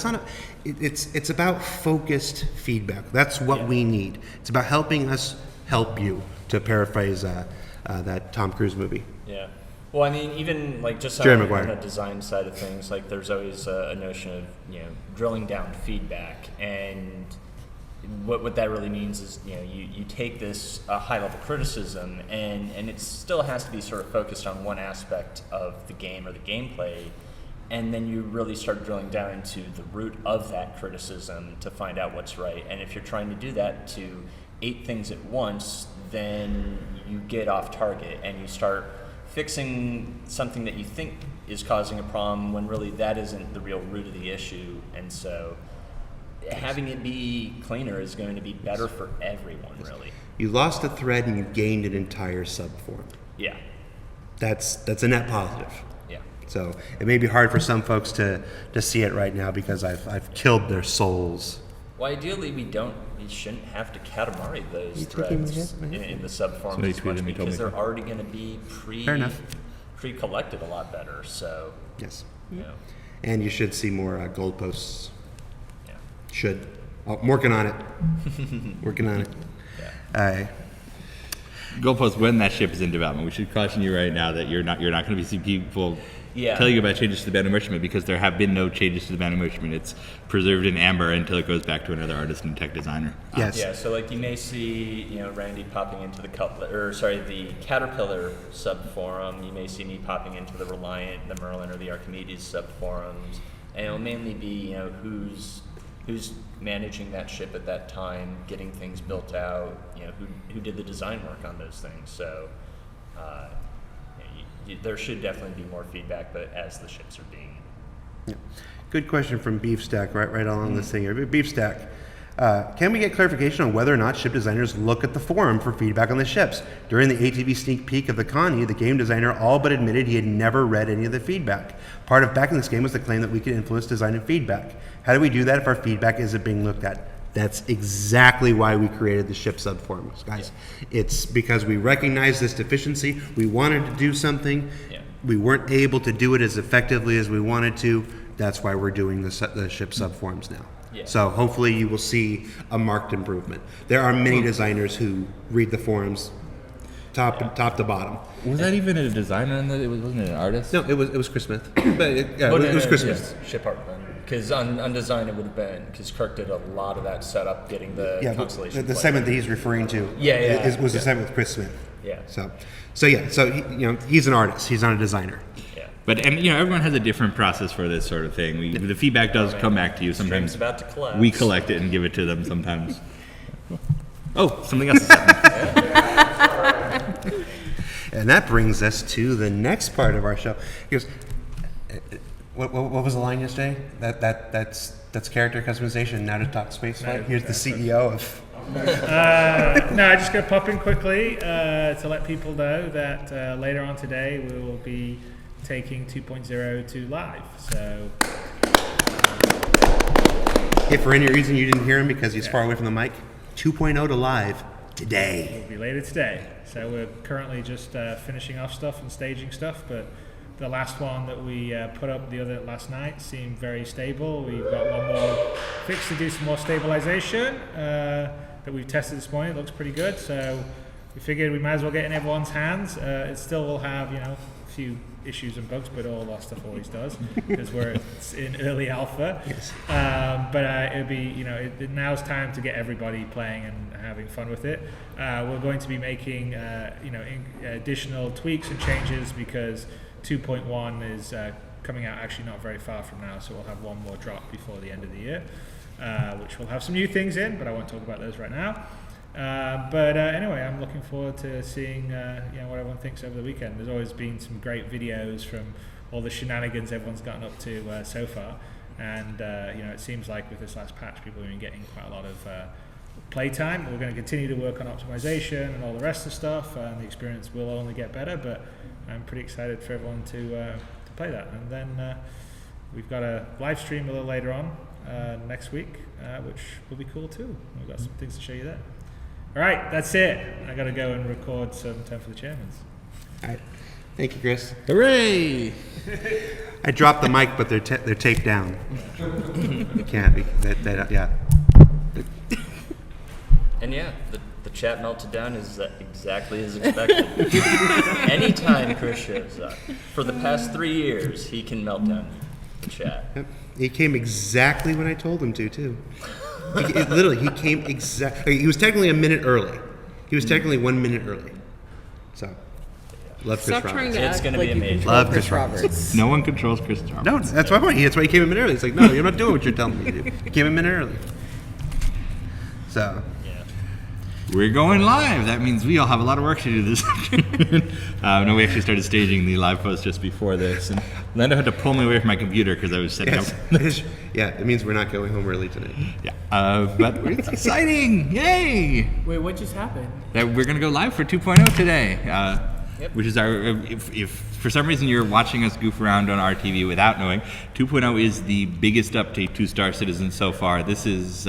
A: It's about focused feedback. That's what we need. It's about helping us help you. To paraphrase that Tom Cruise movie.
G: Yeah. Well, I mean, even just
A: Jerry
G: on
A: Maguire.
G: the design side of things, there's always a notion of drilling down feedback, and what that really means is you take this high level criticism, and it still has to be sort of focused on one aspect of the game or the gameplay, and then you really start drilling down into the root of that criticism to find out what's right. And if you're trying to do that to 8 things at once, then you get off target and you start fixing something that you think is causing a problem when really that isn't the real root of the issue. And so having it be cleaner is going to be better for everyone, really.
A: You lost a thread and you gained an entire subform.
G: Yeah.
A: That's a net positive.
G: Yeah.
A: So it may be hard for some folks to see it right now because I've killed their souls.
G: Well, ideally, we shouldn't have to Katamari those
A: You taking me
G: threads
A: hit?
G: in the subforms
C: Somebody
G: as much
C: tweeted me, told
G: because
C: me
G: they're
C: to.
G: already going to be
A: Fair enough.
G: pre-collected a lot better. So,
A: Yes.
G: you know,
A: And you should see more goalposts.
G: yeah.
A: Should. Oh, I'm working on it. Working on it.
G: Yeah.
C: Goalpost when that ship is in development. We should caution you right now that you're not going to be seeing people
G: Yeah.
C: tell you about changes to the band of measurement because there have been no changes to the band of measurement. It's preserved in amber until it goes back to another artist and tech designer.
A: Yes.
G: Yeah, so like you may see, Randy popping into the the Caterpillar subforum. You may see me popping into the Reliant, the Merlin, or the Archimedes subforums, and it'll mainly be who's managing that ship at that time, getting things built out. Who did the design work on those things. So there should definitely be more feedback, but as the ships are being.
A: Yeah. Good question from Beefstack, right along this thing here. Beefstack, can we get clarification on whether or not ship designers look at the forum for feedback on the ships? During the ATV sneak peek of the Connie, the game designer all but admitted he had never read any of the feedback. Part of backing this game was the claim that we could influence design and feedback. How do we do that if our feedback isn't being looked at? That's exactly why we created the ship subforums, guys. Yeah. It's because we recognized this deficiency. We wanted to do something.
G: Yeah.
A: We weren't able to do it as effectively as we wanted to. That's why we're doing the ship subforms now.
G: Yeah.
A: So hopefully you will see a marked improvement. There are many designers who read the forums top to bottom.
C: Was that even a designer in the? Wasn't it an artist?
A: No, it was Chris Smith. But it was Chris Smith.
G: Ship art then. Because on design it would have been, because Kirk did a lot of that setup, getting the
A: Yeah, but
G: constellation.
A: the segment that he's referring to was the segment with Chris Smith.
G: Yeah.
A: So he's an artist. He's not a designer.
G: Yeah.
C: But everyone has a different process for this sort of thing. The feedback does come back to you. Sometimes
G: Stream's about to collapse.
C: we collect it and give it to them. Sometimes. Oh, something else is happening.
A: And that brings us to the next part of our show. He goes, what was the line yesterday? That's character customization. Now to talk space flight. Here's the CEO of.
H: No, I just going to pop in quickly to let people know that later on today we will be taking 2.0 to live. So,
A: If for any reason you didn't hear him because he's far away from the mic, 2.0 to live today.
H: it'll be later today. So we're currently just finishing off stuff and staging stuff, but the last one that we put up last night seemed very stable. We've got one more fix to do some more stabilization that we've tested this morning. It looks pretty good, so we figured we might as well get in everyone's hands. It still will have, a few issues and bugs, but all our stuff always does because we're in early alpha.
A: Yes.
H: But it'll be, now's time to get everybody playing and having fun with it. We're going to be making, additional tweaks and changes because 2.1 is coming out actually not very far from now, so we'll have one more drop before the end of the year, which will have some new things in, but I won't talk about those right now. But anyway, I'm looking forward to seeing what everyone thinks over the weekend. There's always been some great videos from all the shenanigans everyone's gotten up to so far, and it seems like with this last patch, people have been getting quite a lot of playtime. We're going to continue to work on optimization and all the rest of the stuff, and the experience will only get better. But I'm pretty excited for everyone to play that. And then we've got a live stream a little later on next week, which will be cool too. We've got some things to show you there. All right, that's it. I got to go and record some time for the chairmans.
A: All right. Thank you, Chris.
C: Hooray!
A: I dropped the mic, but they're taped down. You can't be. Yeah.
G: And yeah, the chat melted down is exactly as expected. Anytime Chris shows up, for the past 3 years, he can melt down the chat.
A: Yep. He came exactly when I told him to, too. He came exactly. He was technically a minute early. He was technically 1 minute early. So, love Chris
D: Stop
A: Roberts.
D: trying to
G: It's
D: act
G: gonna
D: like
G: be
D: you
G: amazing.
D: control
A: Love
D: Chris
A: Chris Roberts.
D: Roberts.
C: No one controls Chris Roberts.
A: No, that's my point. That's why he came a minute early. It's like, no, you're not doing what you're telling me to do. You came a minute early. So,
G: Yeah.
C: We're going live. That means we all have a lot of work to do this afternoon. No, we actually started staging the live post just before this, and Lando had to pull me away from my computer because I was setting up.
A: Yeah, it means we're not going home early tonight.
C: Yeah, but it's exciting! Yay!
B: Wait, what just happened?
C: That we're gonna go live for 2.0 today, which is our. If for some reason you're watching us goof around on our TV without knowing, 2.0 is the biggest update to Star Citizen so far. This is.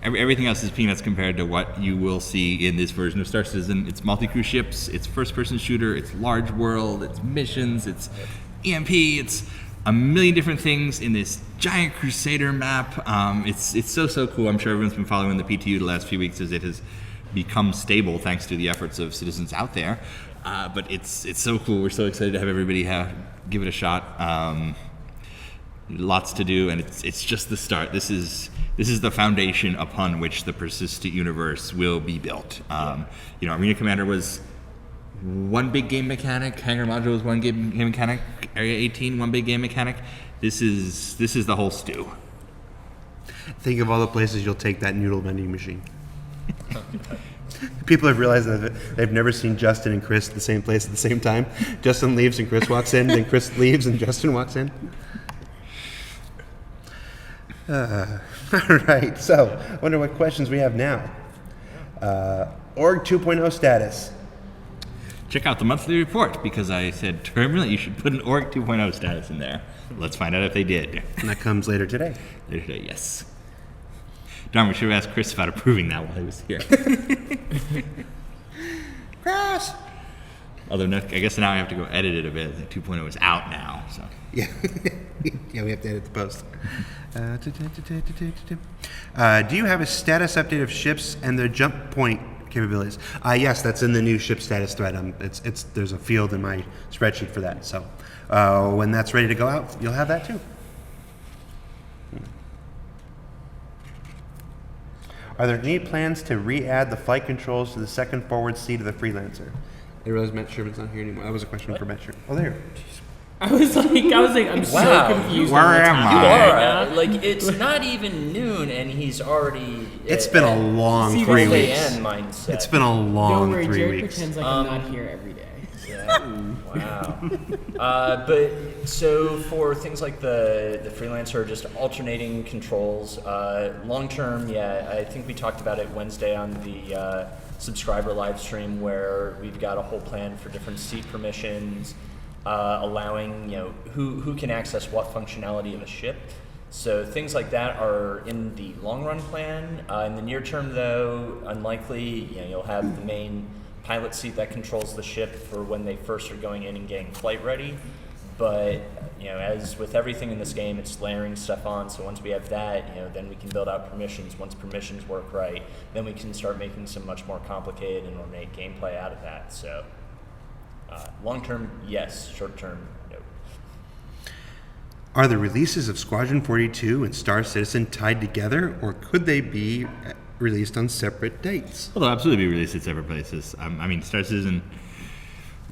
C: Everything else is peanuts compared to what you will see in this version of Star Citizen. It's multi-crew ships, it's first-person shooter, it's large world, it's missions, it's EMP, it's a million different things in this giant Crusader map. It's so cool. I'm sure everyone's been following the PTU the last few weeks as it has become stable thanks to the efforts of citizens out there. But it's so cool. We're so excited to have everybody give it a shot. Lots to do, and it's just the start. This is the foundation upon which the persistent universe will be built. Arena Commander was one big game mechanic. Hangar Module was one game mechanic. Area 18, one big game mechanic. This is the whole stew.
A: Think of all the places you'll take that noodle vending machine. People have realized that they've never seen Justin and Chris at the same place at the same time. Justin leaves and Chris walks in, then Chris leaves and Justin walks in. All right, so I wonder what questions we have now. Org 2.0 status.
C: Check out the monthly report because I said terminally you should put an Org 2.0 status in there. Let's find out if they did.
A: And that comes later today.
C: Later today, yes. Darn, we should have asked Chris about approving that while he was here.
A: Chris!
C: Although I guess now I have to go edit it a bit. The 2.0 is out now, so.
A: Yeah, yeah, we have to edit the post. Do you have a status update of ships and their jump point capabilities? Yes, that's in the new ship status thread. There's a field in my spreadsheet for that. So when that's ready to go out, you'll have that too. Are there any plans to re-add the flight controls to the second forward seat of the Freelancer? I realize Matt Sherman's not here anymore. That was a question for Matt Sherman. Oh, there.
B: I was like, I'm
G: Wow.
B: so confused.
C: Where
B: on what's
C: am
B: happening
C: I?
B: right now.
G: Like, it's not even noon and he's already.
A: It's been a long
B: See,
A: 3
B: that's
A: weeks.
G: mindset.
A: It's been a
B: Don't
A: long
B: worry,
A: 3
B: Jared
A: weeks.
B: pretends like I'm not here every day.
G: Wow. But so for things like the Freelancer, just alternating controls, long term, yeah, I think we talked about it Wednesday on the subscriber live stream where we've got a whole plan for different seat permissions, allowing who can access what functionality of a ship. So things like that are in the long run plan. In the near term, though, unlikely. You'll have the main pilot seat that controls the ship for when they first are going in and getting flight ready. But as with everything in this game, it's layering stuff on. So once we have that, then we can build out permissions. Once permissions work right, then we can start making some much more complicated and ornate gameplay out of that. So long term, yes. Short term, no.
A: Are the releases of Squadron 42 and Star Citizen tied together, or could they be released on separate dates?
C: Well, they'll absolutely be released at separate places. Star Citizen,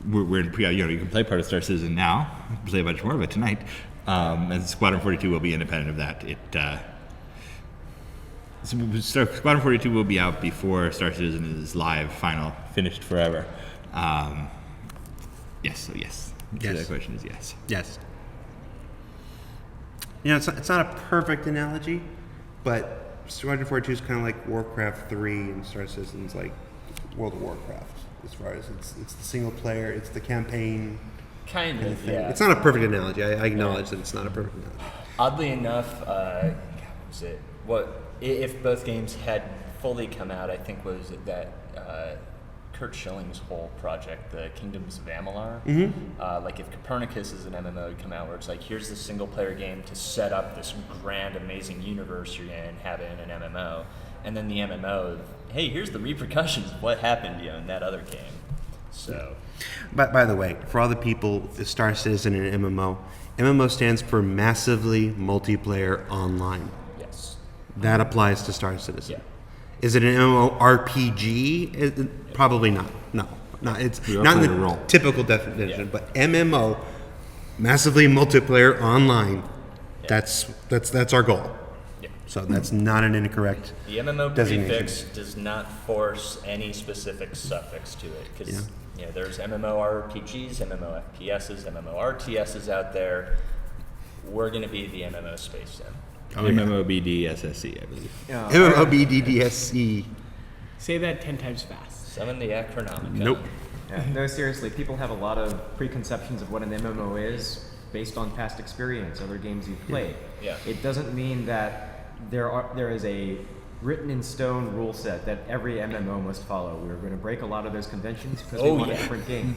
C: we're in you can play part of Star Citizen now, play a bunch more of it tonight, and Squadron 42 will be independent of that. Squadron 42 will be out before Star Citizen is live, final, finished forever. Yes, so yes.
A: Yes.
C: That question is yes.
A: Yes. It's not a perfect analogy, but Squadron 42 is kind of like Warcraft 3, and Star Citizen's like World of Warcraft, as far as it's the single player, it's the campaign.
G: Kind of,
A: thing.
G: yeah.
A: It's not a perfect analogy. I acknowledge that it's not a perfect analogy.
G: Oddly enough, what was it? If both games had fully come out, I think was it that Kurt Schilling's whole project, the Kingdoms of Amalur. Mm-hmm. Like if Copernicus is an MMO would come out where it's like, here's the single player game to set up this grand, amazing universe you're going to inhabit in an MMO. And then the MMO, hey, here's the repercussions of what happened in that other game. So,
A: But by the way, for all the people, the Star Citizen and MMO stands for Massively Multiplayer Online.
G: yes.
A: That applies to Star Citizen.
G: Yeah.
A: Is it an MMORPG? Probably not. No, it's
C: We are
A: not in
C: playing a
A: the
C: role.
A: typical definition.
G: Yeah.
A: But MMO, Massively Multiplayer Online.
G: Yeah.
A: That's our goal.
G: Yeah.
A: So that's not an incorrect.
I: The MMO
A: designation.
I: prefix does not force any specific suffix to it because there's MMORPGs, MMOFPSs, MMORTSs out there. We're going to be the MMO space sim.
C: MMOBDSSC, I believe.
A: MMOBDDSC.
B: Say that 10 times fast.
I: Summon the Acronomicon.
A: Nope.
F: Yeah, no, seriously, people have a lot of preconceptions of what an MMO is based on past experience, other games you've played.
I: Yeah.
F: It doesn't mean that there is a written in stone rule set that every MMO must follow. We're going to break a lot of those conventions because we want a different game.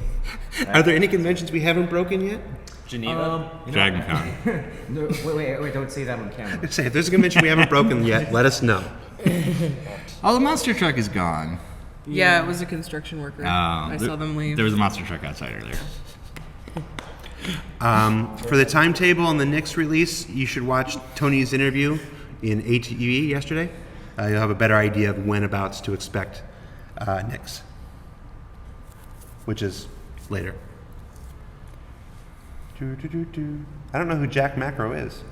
A: Are there any conventions we haven't broken yet?
I: Geneva?
C: Dragon Con.
F: No, wait, don't say that on camera.
A: Say, if there's a convention we haven't broken yet, let us know.
C: Oh, the monster truck is gone.
D: Yeah, it was a construction worker. I saw them leave.
C: There was a monster truck outside earlier.
A: For the timetable on the Knicks release, you should watch Tony's interview in ATE yesterday. You'll have a better idea of whenabouts to expect Knicks, which is later. I don't know who Jack Macro is.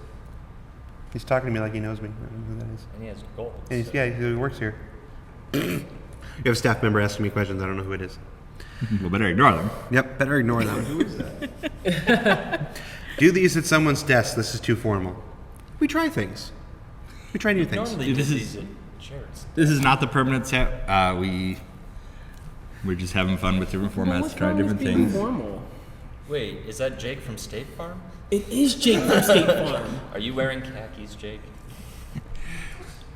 A: He's talking to me like he knows me. I don't know who that is.
I: And he has gold.
A: And he works here. You have a staff member asking me questions. I don't know who it is.
C: Well, better ignore them.
A: Yep, better ignore them. Who is that? Do these at someone's desk. This is too formal. We try things. We try new things.
I: Normally
C: This
I: do
C: is-
I: these at chairs.
C: This is not the permanent set. We're just having fun with different formats, trying different things.
B: Formal?
I: Wait, is that Jake from State Farm?
B: It is Jake from State Farm.
I: Are you wearing khakis, Jake?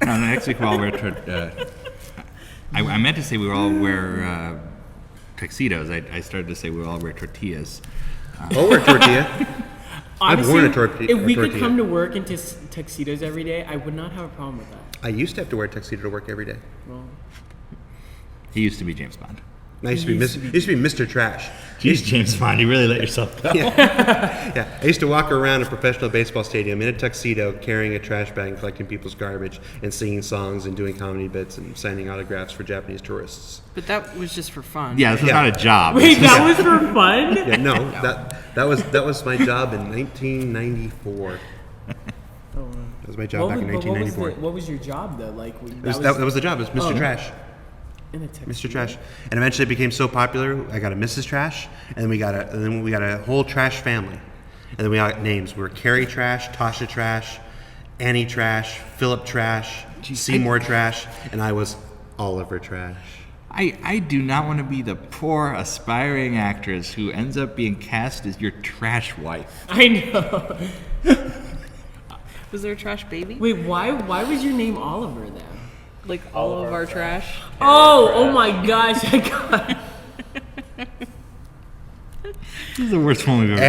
C: No, next week we'll all wear. I meant to say we all wear tuxedos. I started to say we all wear tortillas.
A: I'll wear tortilla. I've
B: Honestly,
A: worn a tortilla.
B: if we could come to work in tuxedos every day, I would not have a problem with that.
A: I used to have to wear a tuxedo to work every day.
B: Well,
C: He used to be James Bond.
A: I used to be Mr. Trash.
C: Jeez, James Bond, you really let yourself go.
A: Yeah, I used to walk around a professional baseball stadium in a tuxedo, carrying a trash bag and collecting people's garbage, and singing songs and doing comedy bits and signing autographs for Japanese tourists.
D: But that was just for fun.
C: Yeah, this is not a job.
B: wait, that was for fun?
A: Yeah, no, that was my job in 1994. That was my job back in 1994.
B: What was your job though? Like
A: That was the job. It was Mr. Trash.
B: in a tuxedo.
A: Mr. Trash, and eventually it became so popular. I got a Mrs. Trash, and then we got a whole Trash family, and then we got names. We were Carrie Trash, Tasha Trash, Annie Trash, Philip Trash, Seymour Trash, and I was Oliver Trash.
C: I do not want to be the poor aspiring actress who ends up being cast as your trash wife.
B: I know.
D: Was there a trash baby?
B: Wait, why was your name Oliver then?
D: Like all of our trash?
B: Oh my gosh! I got.
C: This is the worst one we've ever done.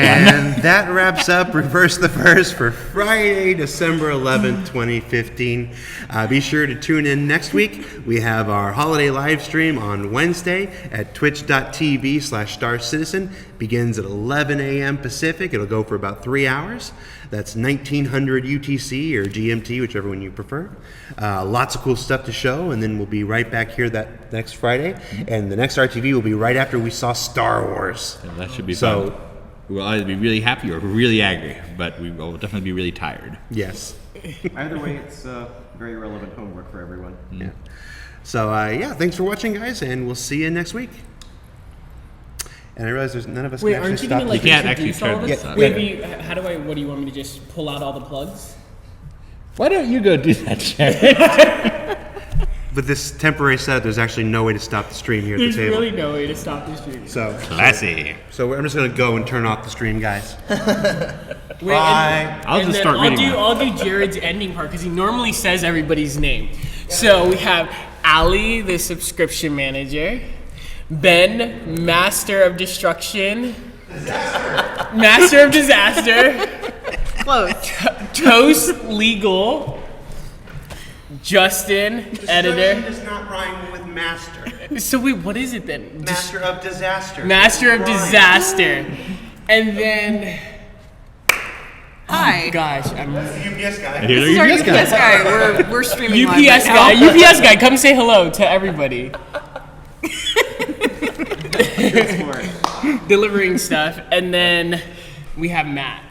A: And that wraps up Reverse the Verse for Friday, December 11th, 2015. Be sure to tune in next week. We have our holiday live stream on Wednesday at twitch.tv/StarCitizen. Begins at 11 a.m. Pacific. It'll go for about 3 hours. That's 1900 UTC or GMT, whichever one you prefer. Lots of cool stuff to show, and then we'll be right back here that next Friday. And the next RTV will be right after we saw Star Wars.
C: Yeah, that should be
A: So-
C: fun. We'll either be really happy or really angry, but we will definitely be really tired.
A: Yes.
F: Either way, it's very relevant homework for everyone.
A: Yeah. So, thanks for watching, guys, and we'll see you next week. And I realize there's none of us
B: Wait,
A: can actually
B: aren't you
A: stop.
B: gonna like
C: You can't actually
B: introduce all
C: turn
B: of
C: this
B: us?
C: on.
B: Wait, what do you want me to just pull out all the plugs?
C: Why don't you go do that, Jared?
A: With this temporary setup, there's actually no way to stop the stream here at
B: There's
A: the table.
B: really no way to stop this stream.
A: So
C: Classy.
A: I'm just gonna go and turn off the stream, guys.
B: Wait,
A: Bye.
C: I'll just
B: then
C: start reading
B: I'll do Jared's ending part because he normally says everybody's name. So we have Ali, the subscription manager. Ben, Master of Destruction. Master of Disaster.
D: Close.
B: Toast Legal. Justin, editor.
A: does not rhyme with master.
B: So wait, what is it then?
A: Master of disaster.
B: Master of Disaster. And then,
D: Hi.
B: gosh, I'm
A: UPS guy.
C: Here
D: This is our
C: you go.
D: UPS guy. We're streaming live
B: UPS
D: right
B: guy.
D: now.
B: UPS guy, come say hello to everybody. Delivering stuff, and then we have Matt.